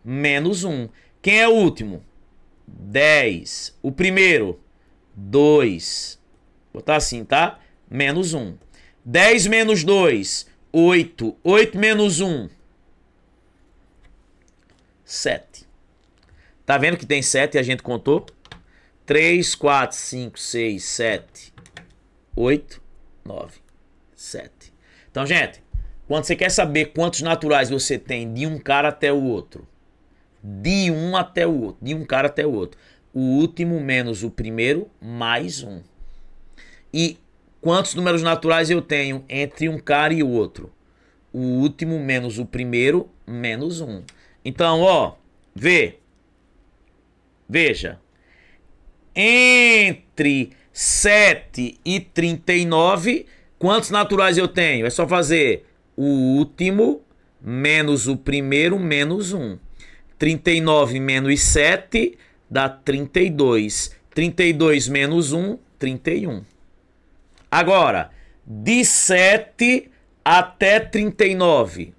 menos 1. Quem é o último? 10. O primeiro? 2. Vou botar assim, tá? Menos 1. 10 menos 2, 8. 8 menos 1, 7. Tá vendo que tem 7 e a gente contou? 3, 4, 5, 6, 7, 8, 9, 7. Então, gente, quando você quer saber quantos naturais você tem de um cara até o outro, de um até o outro, de um cara até o outro, o último menos o primeiro mais 1. E quantos números naturais eu tenho entre um cara e o outro? O último menos o primeiro menos 1. Então, ó, veja. Entre 7 e 39, quantos naturais eu tenho? É só fazer o último menos o primeiro menos 1. 39 menos 7 dá 32. 32 menos 1, 31. Agora, de 7 até 39,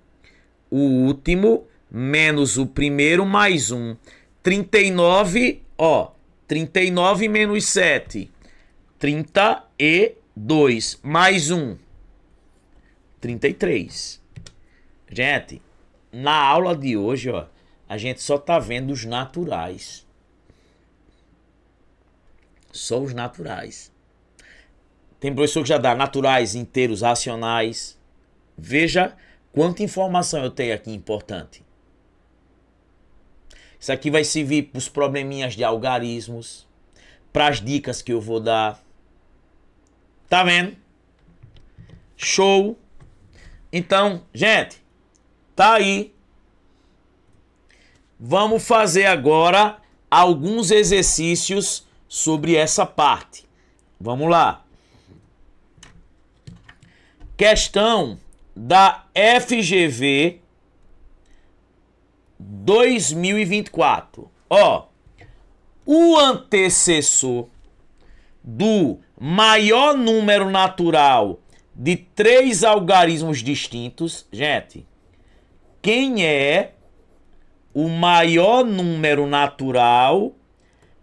o último menos o primeiro mais 1. 39, ó, 39 menos 7, 32, mais 1, 33. Gente, na aula de hoje, ó, a gente só tá vendo os naturais. Só os naturais. Tem professor que já dá naturais, inteiros, racionais. Veja quanta informação eu tenho aqui importante. Isso aqui vai servir para os probleminhas de algarismos, para as dicas que eu vou dar. Tá vendo? Show! Então, gente, tá aí. Vamos fazer agora alguns exercícios sobre essa parte. Vamos lá. Questão da FGV 2024. Ó, o antecessor do maior número natural de 3 algarismos distintos. Gente, quem é o maior número natural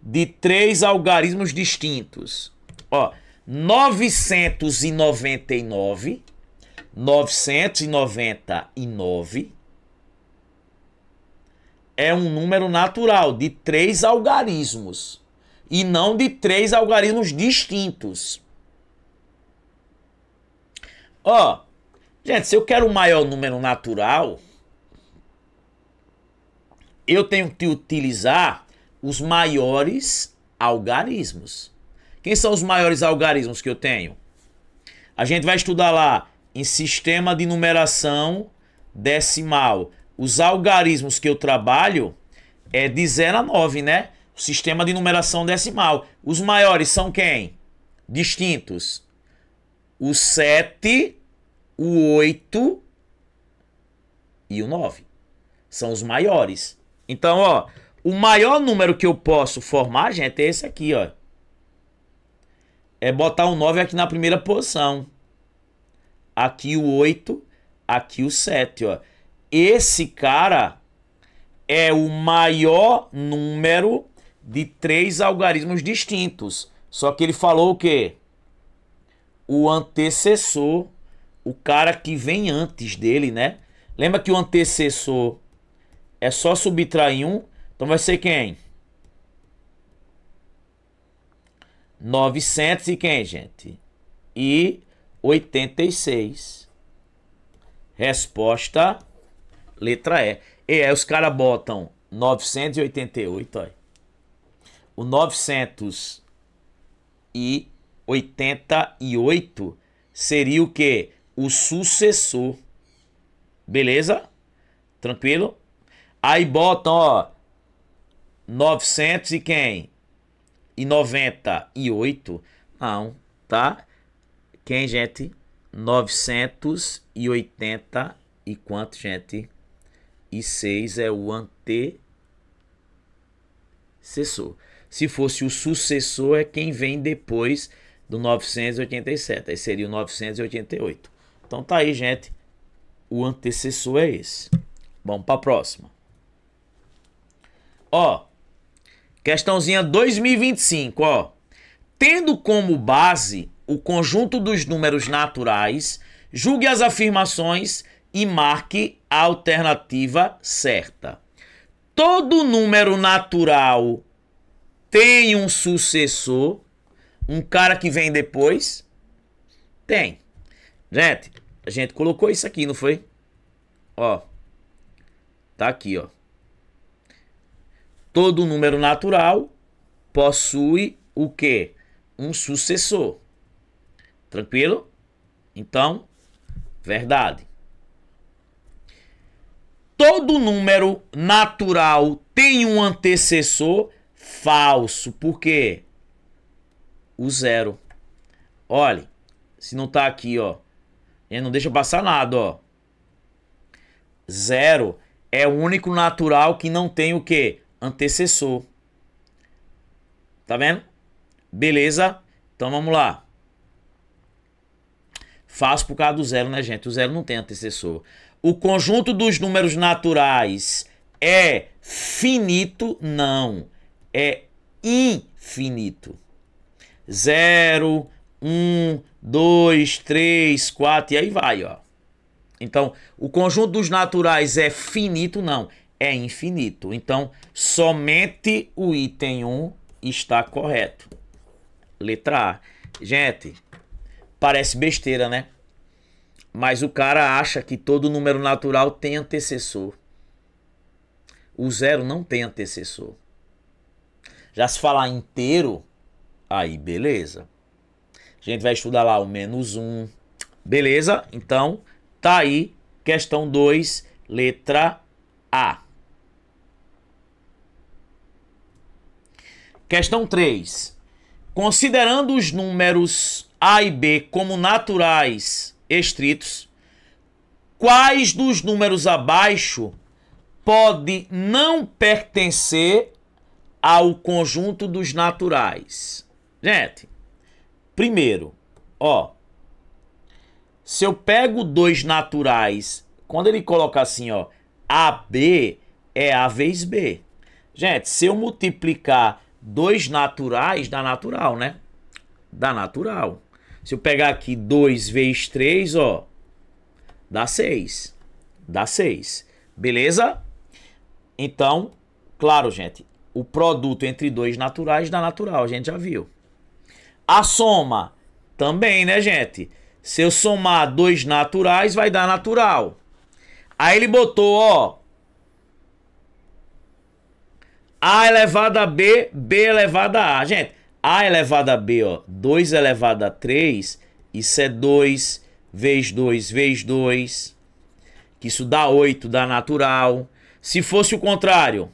de 3 algarismos distintos? Ó, 999 é um número natural de 3 algarismos e não de 3 algarismos distintos. Ó, gente, se eu quero o maior número natural, eu tenho que utilizar os maiores algarismos. Quem são os maiores algarismos que eu tenho? A gente vai estudar lá em sistema de numeração decimal. Os algarismos que eu trabalho é de 0 a 9, né? O sistema de numeração decimal. Os maiores são quem? Distintos. O 7, o 8 e o 9. São os maiores. Então, ó, o maior número que eu posso formar, gente, é esse aqui, ó. É botar o 9 aqui na primeira posição. Aqui o 8, aqui o 7, ó. Esse cara é o maior número de 3 algarismos distintos. Só que ele falou o quê? O antecessor, o cara que vem antes dele, né? Lembra que o antecessor é só subtrair 1? Então vai ser quem? 900 e quem, gente? E 86. Resposta, letra E. E aí os caras botam 988, ó. O 988 seria o quê? O sucessor. Beleza? Tranquilo? Aí botam, ó, 900 e quem? E 98. Não, tá? Quem, gente? 980 e quanto, gente? E 6 é o antecessor. Se fosse o sucessor, é quem vem depois do 987. Aí seria o 988. Então tá aí, gente. O antecessor é esse. Vamos para a próxima. Ó, questãozinha 2025, ó. Tendo como base o conjunto dos números naturais, julgue as afirmações e marque a alternativa certa. Todo número natural tem um sucessor, um cara que vem depois? Tem. Gente, a gente colocou isso aqui, não foi? Ó, tá aqui, ó. Todo número natural possui o quê? Um sucessor. Tranquilo? Então, verdade. Todo número natural tem um antecessor? Falso. Por quê? O 0. Olha, se não tá aqui, ó. Ele não deixa passar nada, ó. 0 é o único natural que não tem o quê? Antecessor. Tá vendo? Beleza? Então vamos lá. Fácil por causa do 0, né, gente? O 0 não tem antecessor. O conjunto dos números naturais é finito? Não. É infinito. 0, 1, 2, 3, 4 e aí vai, ó. Então, o conjunto dos naturais é finito? Não. É infinito. Então, somente o item 1 está correto. Letra A. Gente, parece besteira, né? Mas o cara acha que todo número natural tem antecessor. O 0 não tem antecessor. Já se falar inteiro, aí beleza. A gente vai estudar lá o -1. Beleza? Então, tá aí, questão 2, letra A. Questão 3. Considerando os números A e B como naturais estritos, quais dos números abaixo pode não pertencer ao conjunto dos naturais? Gente, primeiro, ó, se eu pego dois naturais, quando ele coloca assim, ó, AB é A vezes B. Gente, se eu multiplicar dois naturais, dá natural, né? Dá natural. Se eu pegar aqui 2 vezes 3, ó, dá 6. Dá 6. Beleza? Então, claro, gente, o produto entre dois naturais dá natural, a gente já viu. A soma também, né, gente? Se eu somar dois naturais, vai dar natural. Aí ele botou, ó, A elevado a B, B elevado a A. Gente, A elevado a B, ó, 2 elevado a 3, isso é 2 vezes 2 vezes 2, que isso dá 8, dá natural. Se fosse o contrário,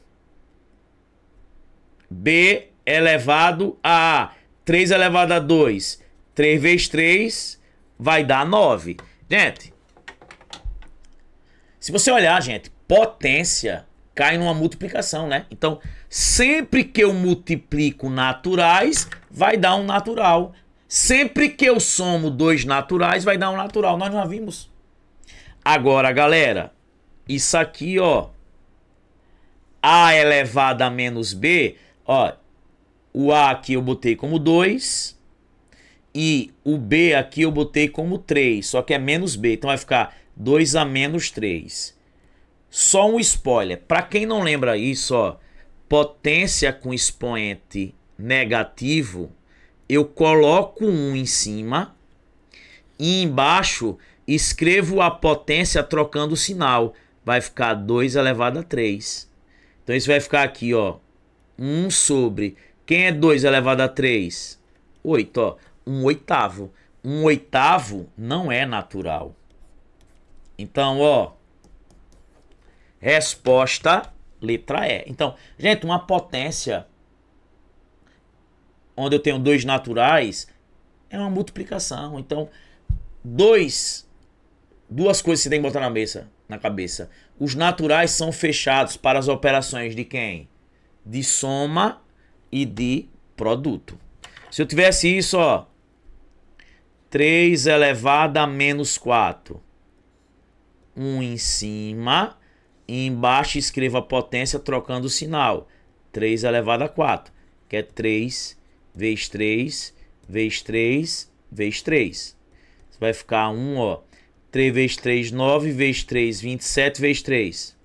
B elevado a A, 3 elevado a 2, 3 vezes 3 vai dar 9. Gente, se você olhar, gente, potência cai numa multiplicação, né? Então, sempre que eu multiplico naturais, vai dar um natural. Sempre que eu somo dois naturais, vai dar um natural. Nós já vimos. Agora, galera, isso aqui, ó, A elevado a menos B, ó, o A aqui eu botei como 2 e o B aqui eu botei como 3, só que é menos B, então vai ficar 2 a menos 3. Só um spoiler, para quem não lembra isso, ó, potência com expoente negativo, eu coloco 1 em cima e embaixo escrevo a potência trocando o sinal. Vai ficar 2 elevado a 3. Então isso vai ficar aqui, ó, 1 sobre... Quem é 2 elevado a 3? 8, ó. 1 oitavo. 1 oitavo não é natural. Então, ó, resposta, letra E. Então, gente, uma potência onde eu tenho dois naturais é uma multiplicação. Então, duas coisas que você tem que botar na cabeça. Os naturais são fechados para as operações de quem? De soma e de produto. Se eu tivesse isso, ó, 3 elevado a menos 4. 1 em cima e embaixo escreva a potência trocando o sinal. 3 elevado a 4, que é 3 vezes 3 vezes 3 vezes 3. Vai ficar 1, ó. 3 vezes 3, 9 vezes 3, 27 vezes 3.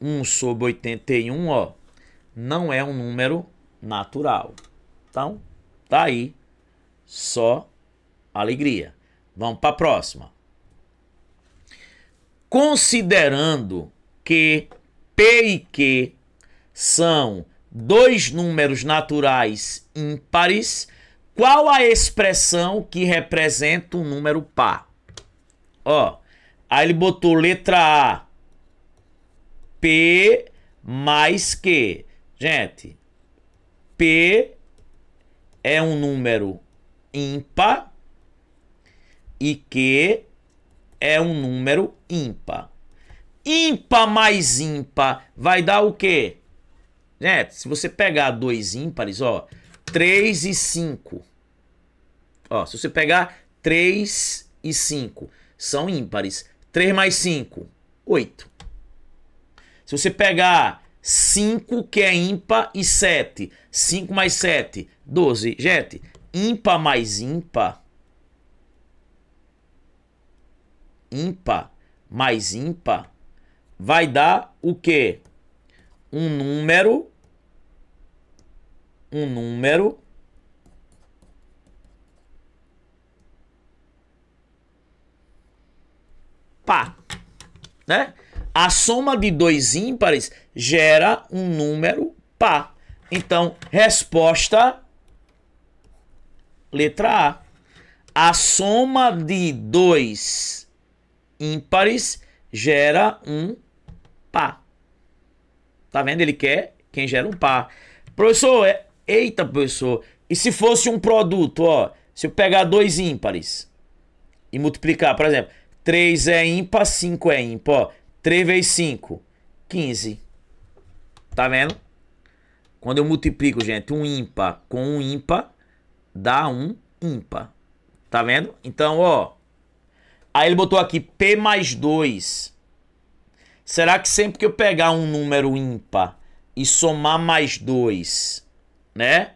1 sobre 81, ó, não é um número natural. Então, tá aí. Só alegria. Vamos para a próxima. Considerando que P e Q são dois números naturais ímpares, qual a expressão que representa um número par? Ó, aí ele botou letra A, P mais Q. Gente, P é um número ímpar e Q é um número ímpar. Ímpar mais ímpar vai dar o quê? Gente, se você pegar dois ímpares, ó, 3 e 5. Ó, se você pegar 3 e 5, são ímpares. 3 mais 5, 8. Se você pegar 5, que é ímpar, e 7. 5 mais 7, 12. Gente, ímpar mais ímpar. Ímpar mais ímpar vai dar o quê? Um número par, né? A soma de dois ímpares gera um número par. Então, resposta letra A. A soma de dois ímpares gera um par. Tá vendo? Ele quer quem gera um par. Professor, eita, professor. E se fosse um produto, ó? Se eu pegar dois ímpares e multiplicar, por exemplo, 3 é ímpar, 5 é ímpar, ó. 3 vezes 5, 15. Tá vendo? Quando eu multiplico, gente, um ímpar com um ímpar, dá um ímpar. Tá vendo? Então, ó. Aí ele botou aqui P mais 2. Será que sempre que eu pegar um número ímpar e somar mais 2, né?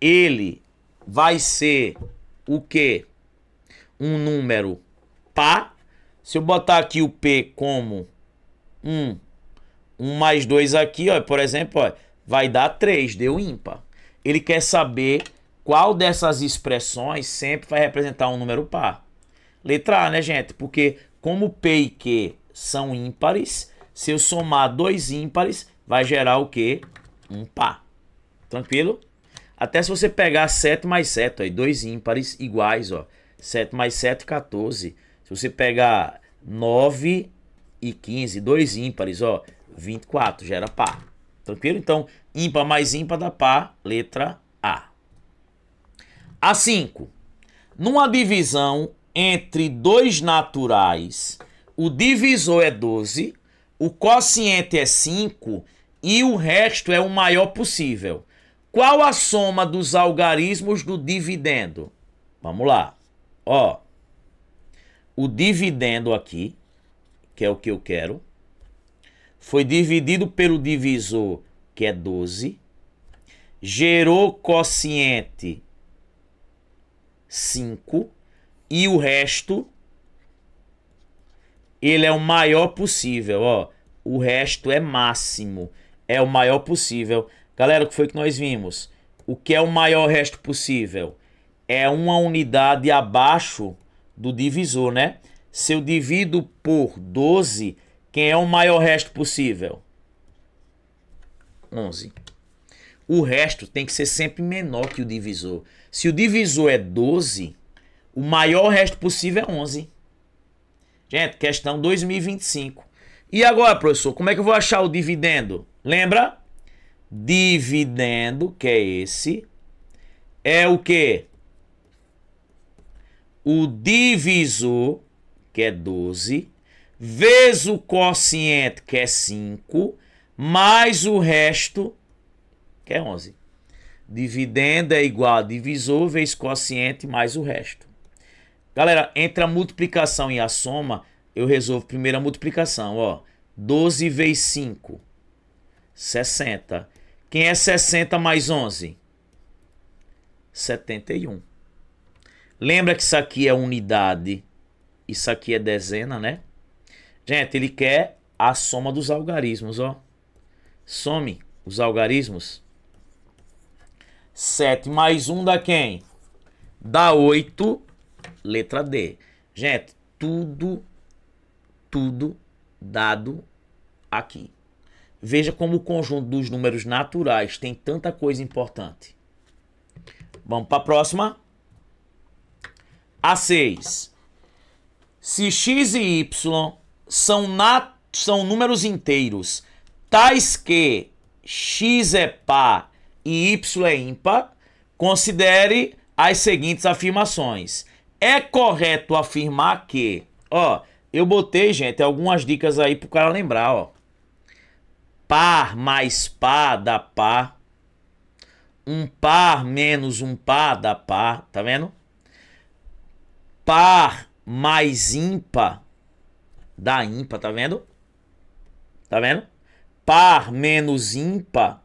Ele vai ser o quê? Um número par. Se eu botar aqui o P como 1 mais 2 aqui, ó, por exemplo, ó, vai dar 3, deu ímpar. Ele quer saber qual dessas expressões sempre vai representar um número par. Letra A, né, gente? Porque como P e Q são ímpares, se eu somar dois ímpares, vai gerar o quê? Um par. Tranquilo? Até se você pegar 7 mais 7, ó, dois ímpares iguais, ó. 7 mais 7, 14. Se você pegar 9 e 15, dois ímpares, ó, 24, gera par. Tranquilo? Então, ímpar mais ímpar dá par, letra A. A5. Numa divisão entre dois naturais, o divisor é 12, o quociente é 5 e o resto é o maior possível. Qual a soma dos algarismos do dividendo? Vamos lá. Ó, o dividendo aqui, que é o que eu quero, foi dividido pelo divisor, que é 12, gerou quociente 5 e o resto, ele é o maior possível, ó. O resto é máximo, é o maior possível. Galera, o que foi que nós vimos? O que é o maior resto possível? É uma unidade abaixo do divisor, né? Se eu divido por 12, quem é o maior resto possível? 11. O resto tem que ser sempre menor que o divisor. Se o divisor é 12, o maior resto possível é 11. Gente, questão 2025. E agora, professor, como é que eu vou achar o dividendo? Lembra? Dividendo, que é esse, é o quê? O divisor, que é 12, vezes o quociente, que é 5, mais o resto, que é 11. Dividendo é igual a divisor vezes quociente mais o resto. Galera, entre a multiplicação e a soma, eu resolvo primeiro a multiplicação, ó. 12 vezes 5, 60. Quem é 60 mais 11? 71. Lembra que isso aqui é unidade, isso aqui é dezena, né? Gente, ele quer a soma dos algarismos, ó. Some os algarismos. 7 mais 1 dá quem? Dá 8, letra D. Gente, tudo dado aqui. Veja como o conjunto dos números naturais tem tanta coisa importante. Vamos para a próxima. A6. Se x e y são números inteiros, tais que x é par e y é ímpar, considere as seguintes afirmações. É correto afirmar que, ó, eu botei, gente, algumas dicas aí pro cara lembrar, ó. Par mais par dá par. Um par menos um par dá par, tá vendo? Par mais ímpar dá ímpar, tá vendo? Tá vendo? Par menos ímpar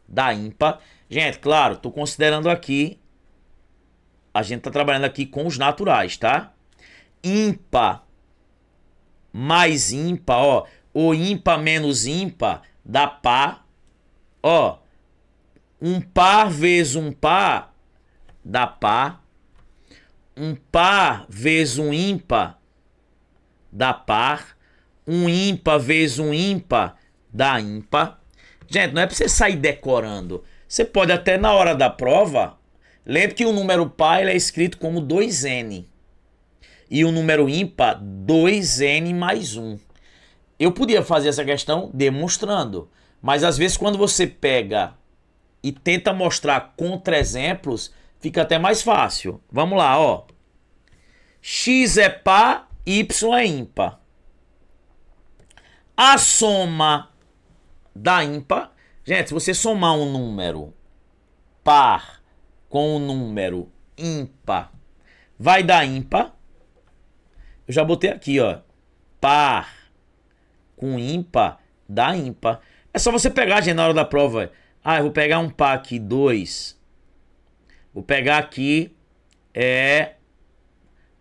dá ímpar. Gente, claro, tô considerando aqui, a gente tá trabalhando aqui com os naturais, tá? Ímpar mais ímpar, ó. O ímpar menos ímpar dá par. Ó, um par vezes um par dá par. Um par vezes um ímpar dá par. Um ímpar vezes um ímpar dá ímpar. Gente, não é pra você sair decorando. Você pode até na hora da prova. Lembre que o número par ele é escrito como 2n. E o número ímpar, 2n mais 1. Eu podia fazer essa questão demonstrando. Mas às vezes quando você pega e tenta mostrar contra-exemplos, fica até mais fácil. Vamos lá, ó. X é par, Y é ímpar. A soma da ímpar... Gente, se você somar um número par com um número ímpar, vai dar ímpar. Eu já botei aqui, ó. Par com ímpar, dá ímpar. É só você pegar, gente, na hora da prova. Ah, eu vou pegar um par aqui, 2. Vou pegar aqui,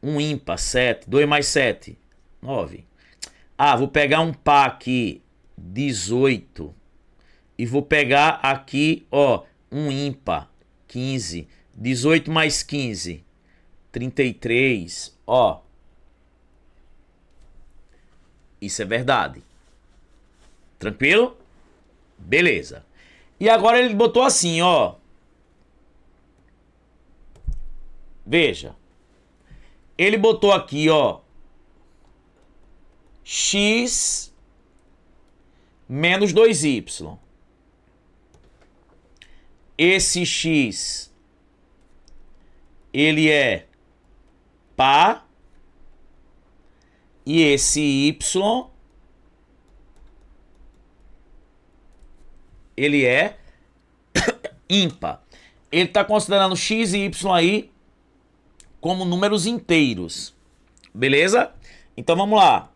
um ímpar, 7. 2 mais 7, 9. Ah, vou pegar um par aqui, 18. E vou pegar aqui, ó, um ímpar, 15. 18 mais 15, 33. Ó. Isso é verdade. Tranquilo? Beleza. E agora ele botou assim, ó. Veja. Ele botou aqui, ó. X menos 2y. Esse x, ele é par. E esse y, ele é ímpar. Ele está considerando x e y aí como números inteiros. Beleza? Então vamos lá.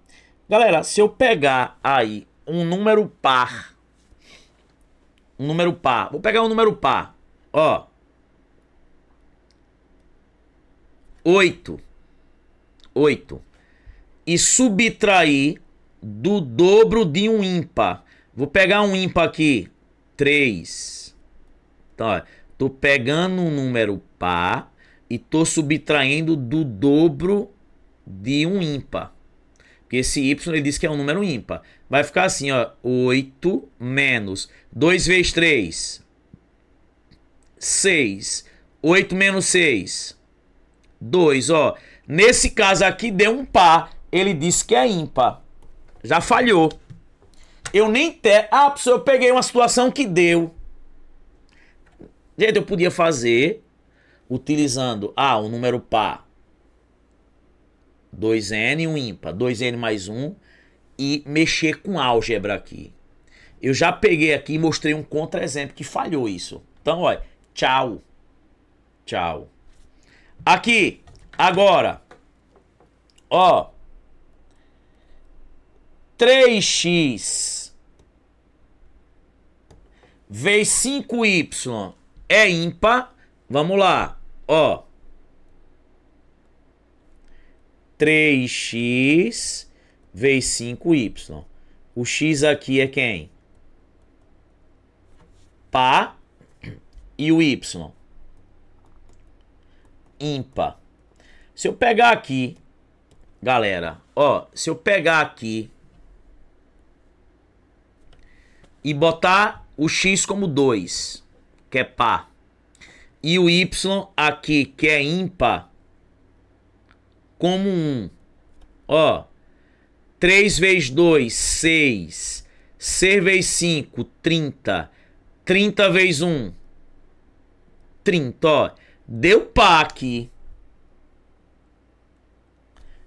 Galera, se eu pegar aí um número par. Vou pegar um número par. Ó. 8. E subtrair do dobro de um ímpar. Vou pegar um ímpar aqui. 3. Então, ó, tô pegando um número par e tô subtraindo do dobro de um ímpar. Porque esse y ele diz que é um número ímpar. Vai ficar assim, ó. 8 menos 2 vezes 3. 6. 8 menos 6. 2, ó. Nesse caso aqui deu um par. Ele disse que é ímpar. Já falhou. Eu nem... Ah, professor, eu peguei uma situação que deu. Gente, eu podia fazer utilizando, um número par. 2n e um ímpar. 2n mais 1. E mexer com álgebra aqui. Eu já peguei aqui e mostrei um contra-exemplo que falhou isso. Então, olha. Tchau. Tchau. Aqui. Agora. Ó. 3x vezes 5y é ímpar. Vamos lá. Ó. 3x vezes 5y. O x aqui é quem? Par. E o y? Ímpar. Se eu pegar aqui, galera, ó, se eu pegar aqui e botar o x como 2, que é par, e o y aqui, que é ímpar, como 1, ó, 3 vezes 2, 6, 6 vezes 5, 30, 30 vezes 1, 30, ó, deu par aqui.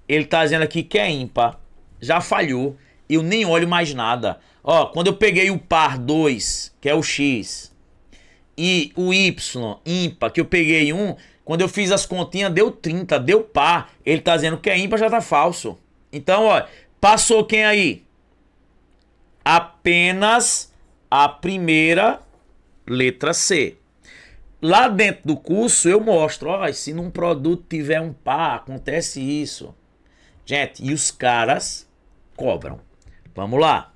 Ele tá dizendo aqui que é ímpar. Já falhou. Eu nem olho mais nada. Ó, quando eu peguei o par 2, que é o x, e o y ímpar, que eu peguei 1, quando eu fiz as continhas, deu 30, deu par. Ele tá dizendo que é ímpar, já tá falso. Então, ó, passou quem aí? Apenas a primeira letra C. Lá dentro do curso eu mostro, ó, se num produto tiver um par, acontece isso. Gente, e os caras cobram. Vamos lá.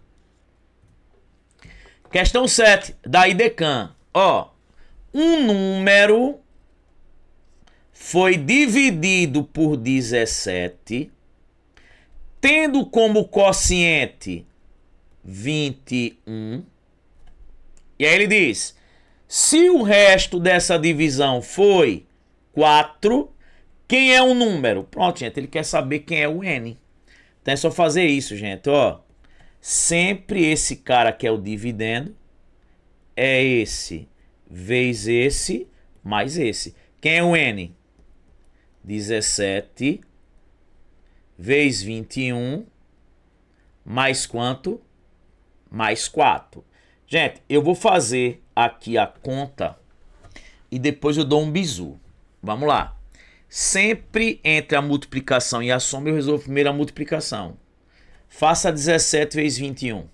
Questão 7 da IDECAM. Ó, um número foi dividido por 17, tendo como quociente 21. E aí ele diz, se o resto dessa divisão foi 4, quem é o número? Pronto, gente, ele quer saber quem é o n. Então é só fazer isso, gente, ó. Sempre esse cara que é o dividendo é esse vezes esse mais esse. Quem é o N? 17 vezes 21 mais quanto? Mais 4. Gente, eu vou fazer aqui a conta e depois eu dou um bizu. Vamos lá. Sempre entre a multiplicação e a soma eu resolvo primeiro a multiplicação. Faça 17 vezes 21.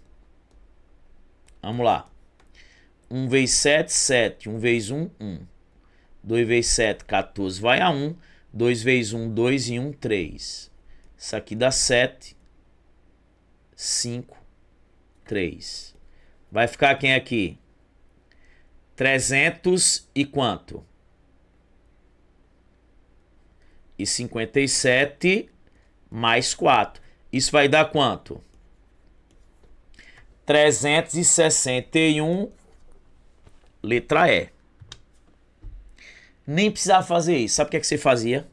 Vamos lá. 1 vezes 7, 7. 1 vezes 1, 1. 2 vezes 7, 14. Vai a 1. 2 vezes 1, 2 e 1, 3. Isso aqui dá 7. 5, 3. Vai ficar quem aqui? 300 e quanto? E 57 mais 4. Isso vai dar quanto? 361, letra E. Nem precisava fazer isso. Sabe o que é que você fazia?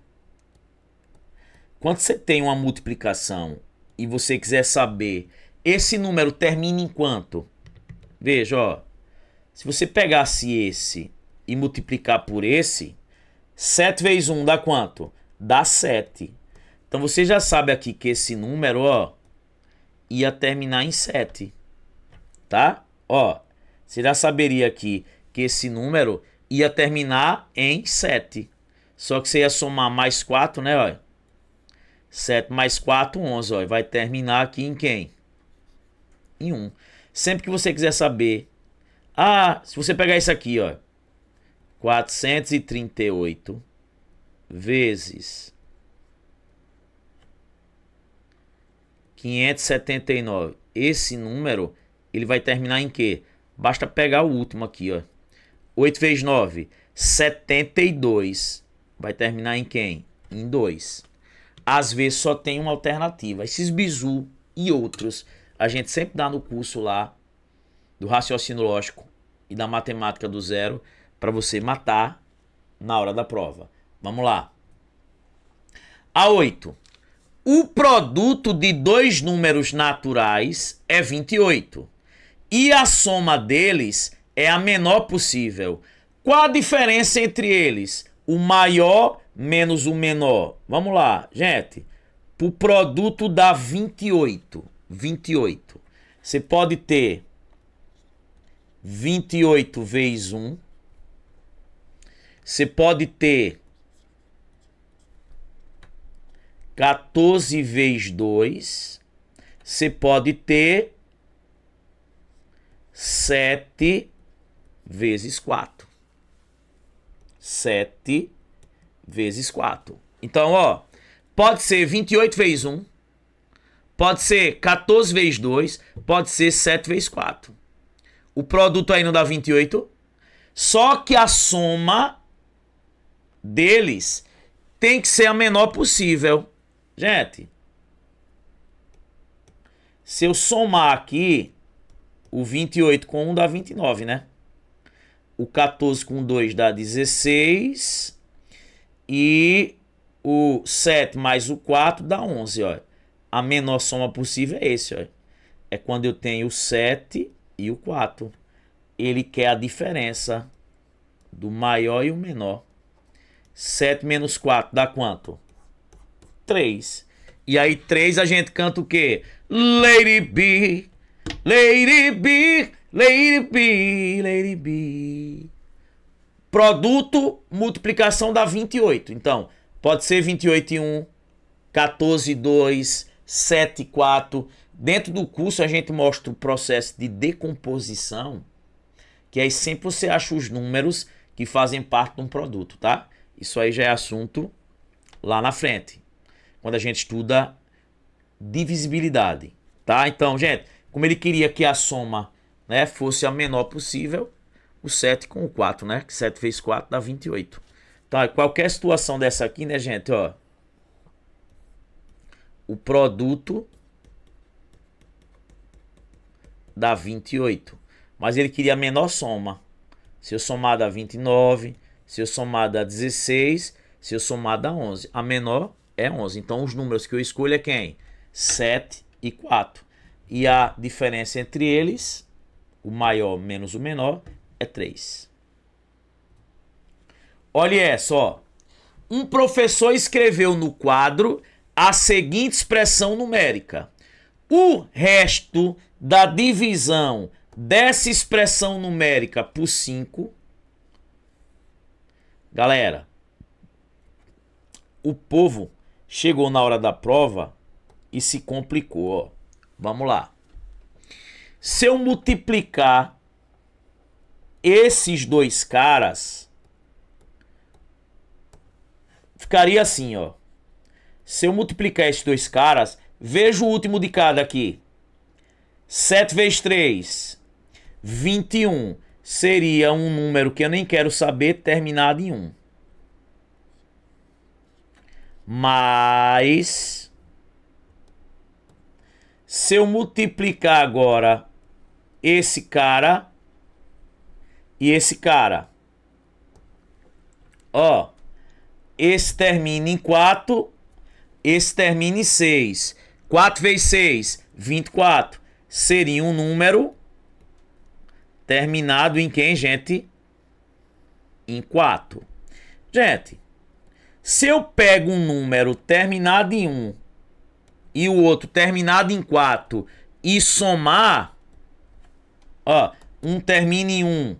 Quando você tem uma multiplicação e você quiser saber esse número termina em quanto? Veja, ó. Se você pegasse esse e multiplicar por esse, 7 vezes 1 dá quanto? Dá 7. Então você já sabe aqui que esse número, ó, ia terminar em 7. Tá? Ó, você já saberia aqui que esse número ia terminar em 7. Só que você ia somar mais 4, né, ó? 7 mais 4, 11, ó. Vai terminar aqui em quem? Em 1. Sempre que você quiser saber... Ah, se você pegar isso aqui, ó. 438 vezes 579. Esse número, ele vai terminar em quê? Basta pegar o último aqui, ó. 8 vezes 9, 72. Vai terminar em quem? Em 2. Às vezes só tem uma alternativa. Esses bizu e outros, a gente sempre dá no curso lá do raciocínio lógico e da matemática do zero para você matar na hora da prova. Vamos lá. A8. O produto de dois números naturais é 28. E a soma deles é a menor possível. Qual a diferença entre eles? O maior menos o menor. Vamos lá, gente. O produto dá 28. 28. Você pode ter 28 vezes 1. Você pode ter 14 vezes 2. Você pode ter 7 vezes 4. 7 vezes 4. Então, ó, pode ser 28 vezes 1. Pode ser 14 vezes 2. Pode ser 7 vezes 4. O produto aí não dá 28. Só que a soma deles tem que ser a menor possível. Gente, se eu somar aqui, o 28 com 1 dá 29, né? O 14 com 2 dá 16. E o 7 mais o 4 dá 11, ó. A menor soma possível é esse, ó. É quando eu tenho o 7 e o 4. Ele quer a diferença do maior e o menor. 7 menos 4 dá quanto? 3. E aí 3 a gente canta o quê? Lady B, Lady B, Lady B, Lady B. Produto, multiplicação dá 28. Então, pode ser 28 e 1, 14 e 2, 7 e 4. Dentro do curso a gente mostra o processo de decomposição, que aí sempre você acha os números que fazem parte de um produto, tá? Isso aí já é assunto lá na frente, quando a gente estuda divisibilidade, tá? Então, gente, como ele queria que a soma, né, fosse a menor possível, o 7 com o 4, né? Que 7 vezes 4 dá 28. Tá, qualquer situação dessa aqui, né, gente, ó. O produto dá 28. Mas ele queria a menor soma. Se eu somar dá 29, se eu somar dá 16, se eu somar dá 11. A menor é 11. Então os números que eu escolho é quem? 7 e 4. E a diferença entre eles, o maior menos o menor, é 3. Olha essa, ó. Um professor escreveu no quadro a seguinte expressão numérica. O resto da divisão dessa expressão numérica por 5. Galera, o povo chegou na hora da prova e se complicou, ó. Vamos lá. Se eu multiplicar esses dois caras, ficaria assim, ó. Se eu multiplicar esses dois caras, veja o último de cada aqui. 7 vezes 3, 21. Seria um número que eu nem quero saber, terminado em 1. Mas se eu multiplicar agora esse cara e esse cara, ó, esse termina em 4, esse termina em 6. 4 vezes 6, 24. Seria um número terminado em quem, gente? Em 4. Gente, se eu pego um número terminado em 1 e o outro terminado em 4 e somar, ó, um termina em 1,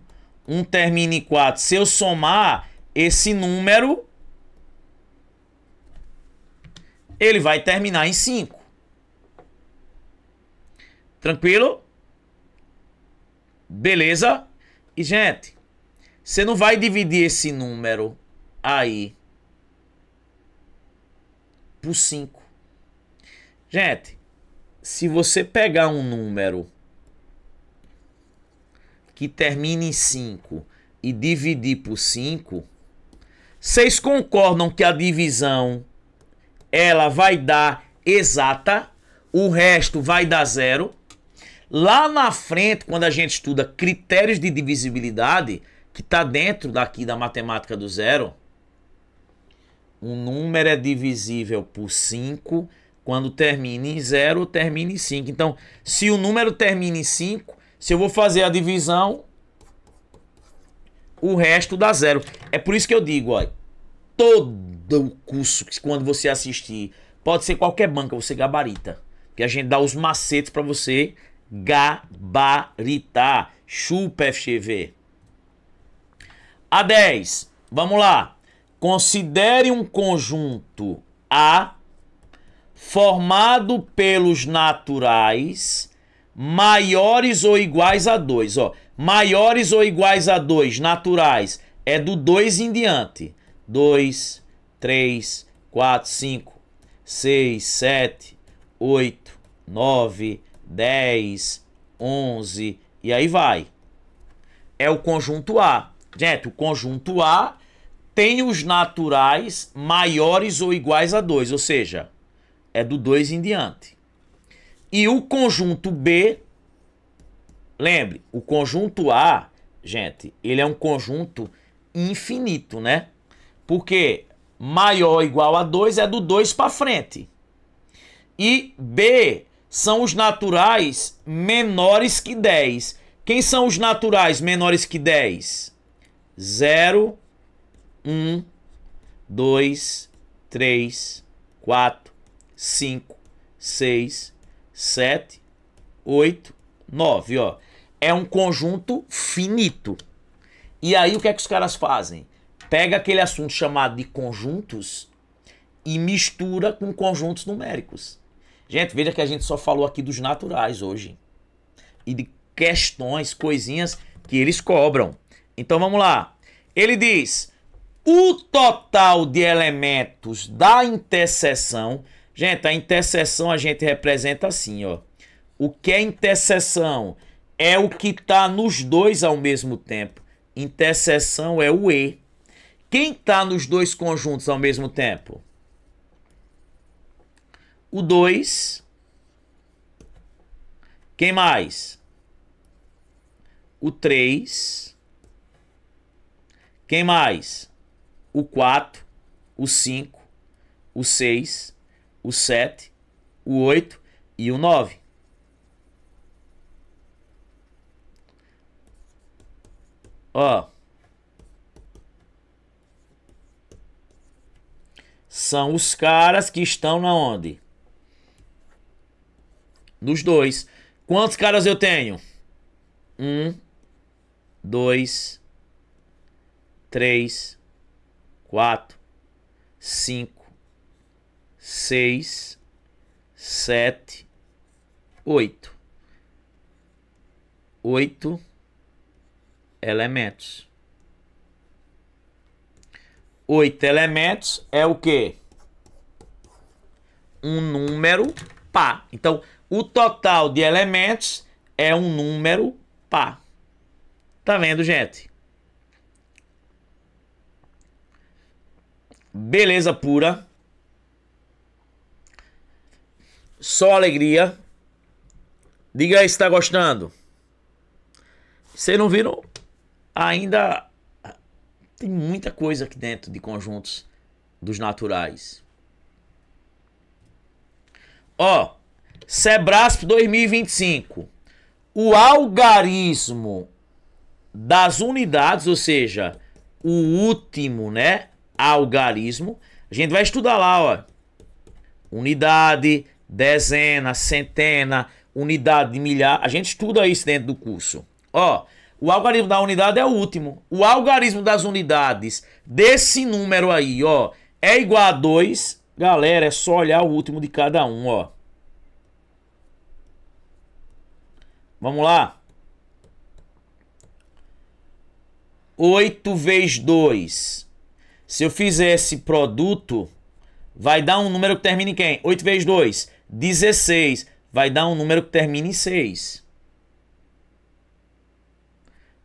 um termina em 4. Se eu somar esse número, ele vai terminar em 5. Tranquilo? Beleza? E, gente, você não vai dividir esse número aí por 5. Gente, se você pegar um número que termina em 5 e dividir por 5, vocês concordam que a divisão ela vai dar exata, o resto vai dar 0? Lá na frente, quando a gente estuda critérios de divisibilidade, que está dentro daqui da matemática do zero, um número é divisível por 5 quando termina em 0 ou termina em 5. Então, se o número termina em 5, se eu vou fazer a divisão, o resto dá 0. É por isso que eu digo, ó, todo o curso, quando você assistir, pode ser qualquer banca, você gabarita. Porque a gente dá os macetes para você gabaritar. Chupa FGV. A10. Vamos lá. Considere um conjunto A formado pelos naturais maiores ou iguais a 2. Ó, maiores ou iguais a 2, naturais, é do 2 em diante. 2, 3, 4, 5, 6, 7, 8, 9, 10, 11 e aí vai. É o conjunto A. Gente, o conjunto A tem os naturais maiores ou iguais a 2, ou seja, é do 2 em diante. E o conjunto B, lembre, o conjunto A, gente, ele é um conjunto infinito, né? Porque maior ou igual a 2 é do 2 para frente. E B são os naturais menores que 10. Quem são os naturais menores que 10? 0, 1, 2, 3, 4, 5, 6, 7, 8, 9, ó. É um conjunto finito. E aí o que é que os caras fazem? Pega aquele assunto chamado de conjuntos e mistura com conjuntos numéricos. Gente, veja que a gente só falou aqui dos naturais hoje. E de questões, coisinhas que eles cobram. Então vamos lá. Ele diz: o total de elementos da interseção. Gente, a interseção a gente representa assim, ó. O que é interseção? É o que está nos dois ao mesmo tempo. Interseção é o E. Quem está nos dois conjuntos ao mesmo tempo? O 2. Quem mais? O 3. Quem mais? O 4, o 5, o 6, o 7, o 8 e o 9. Ó. São os caras que estão na onde? Nos dois. Quantos caras eu tenho? 1, 2, 3, 4, 5, 6, 7, 8. 8 elementos. 8 elementos é o quê? Um número par. Então, o total de elementos é um número par. Tá vendo, gente? Beleza pura. Só alegria. Diga aí se tá gostando. Vocês não viram? Ainda tem muita coisa aqui dentro de conjuntos dos naturais. Ó, Sebrasp 2025. O algarismo das unidades, ou seja, o último, né, algarismo, a gente vai estudar lá, ó. Unidade, dezena, centena, unidade de milhar. A gente estuda isso dentro do curso. Ó, o algarismo da unidade é o último. O algarismo das unidades desse número aí, ó, é igual a 2. Galera, é só olhar o último de cada um, ó. Vamos lá. 8 vezes 2. Se eu fizer esse produto, vai dar um número que termina em quem? 8 vezes 2, 16. Vai dar um número que termina em 6.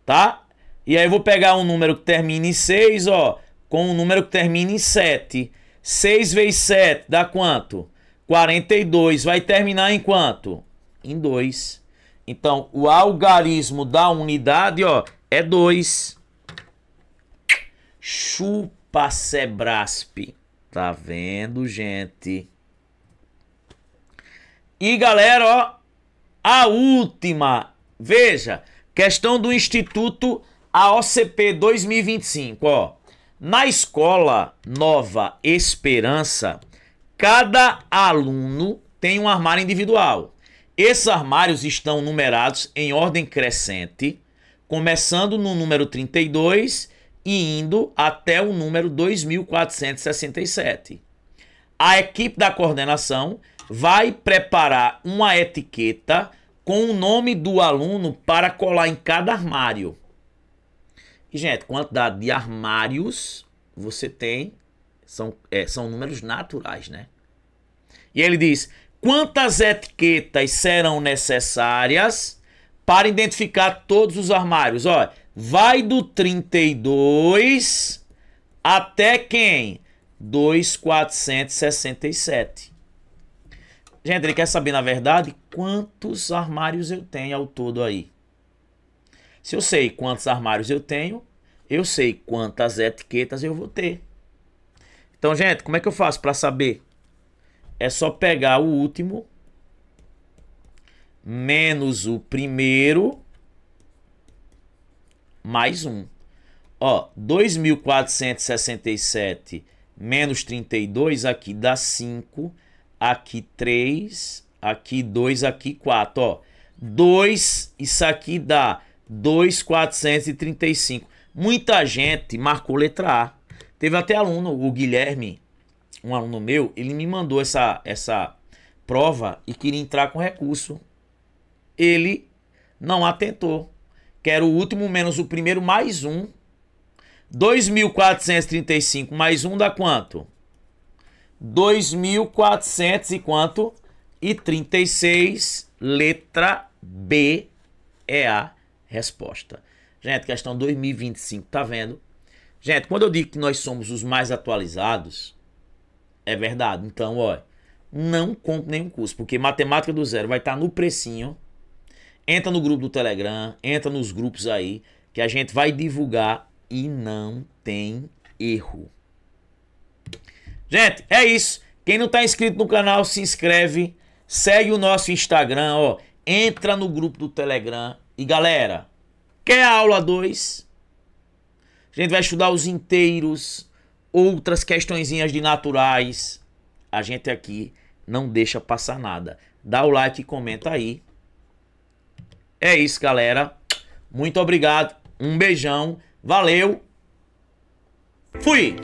Tá? E aí eu vou pegar um número que termina em 6, ó, com um número que termina em 7. 6 vezes 7 dá quanto? 42. Vai terminar em quanto? Em 2. Então, o algarismo da unidade, ó, é 2. Chupa Sebrasp. Tá vendo, gente? E, galera, ó, a última. Veja, questão do Instituto AOCP 2025, ó. Na Escola Nova Esperança, cada aluno tem um armário individual. Esses armários estão numerados em ordem crescente, começando no número 32 e indo até o número 2467. A equipe da coordenação vai preparar uma etiqueta com o nome do aluno para colar em cada armário. E, gente, quantidade de armários você tem são números naturais, né? E ele diz: quantas etiquetas serão necessárias para identificar todos os armários? Olha, vai do 32 até quem? 2467. Gente, ele quer saber, na verdade, quantos armários eu tenho ao todo aí. Se eu sei quantos armários eu tenho, eu sei quantas etiquetas eu vou ter. Então, gente, como é que eu faço para saber? É só pegar o último menos o primeiro mais 1. Ó, 2467 menos 32, aqui dá 5, aqui 3, aqui 2, aqui 4. Ó, 2, isso aqui dá 2.435. Muita gente marcou letra A. Teve até aluno, o Guilherme, um aluno meu, ele me mandou essa prova e queria entrar com recurso. Ele não atentou. Quero o último menos o primeiro mais 1. 2.435 mais 1 dá quanto? 2.400 e quanto? E 36, letra B é a resposta. Gente, questão 2025, tá vendo? Gente, quando eu digo que nós somos os mais atualizados, é verdade. Então, ó, não compre nenhum curso, porque Matemática do Zero vai estar no precinho. Entra no grupo do Telegram, entra nos grupos aí, que a gente vai divulgar e não tem erro. Gente, é isso. Quem não tá inscrito no canal, se inscreve, segue o nosso Instagram, ó, entra no grupo do Telegram. E galera, quer a aula 2? A gente vai estudar os inteiros, outras questõezinhas de naturais. A gente aqui não deixa passar nada. Dá o like e comenta aí. É isso, galera. Muito obrigado. Um beijão. Valeu. Fui!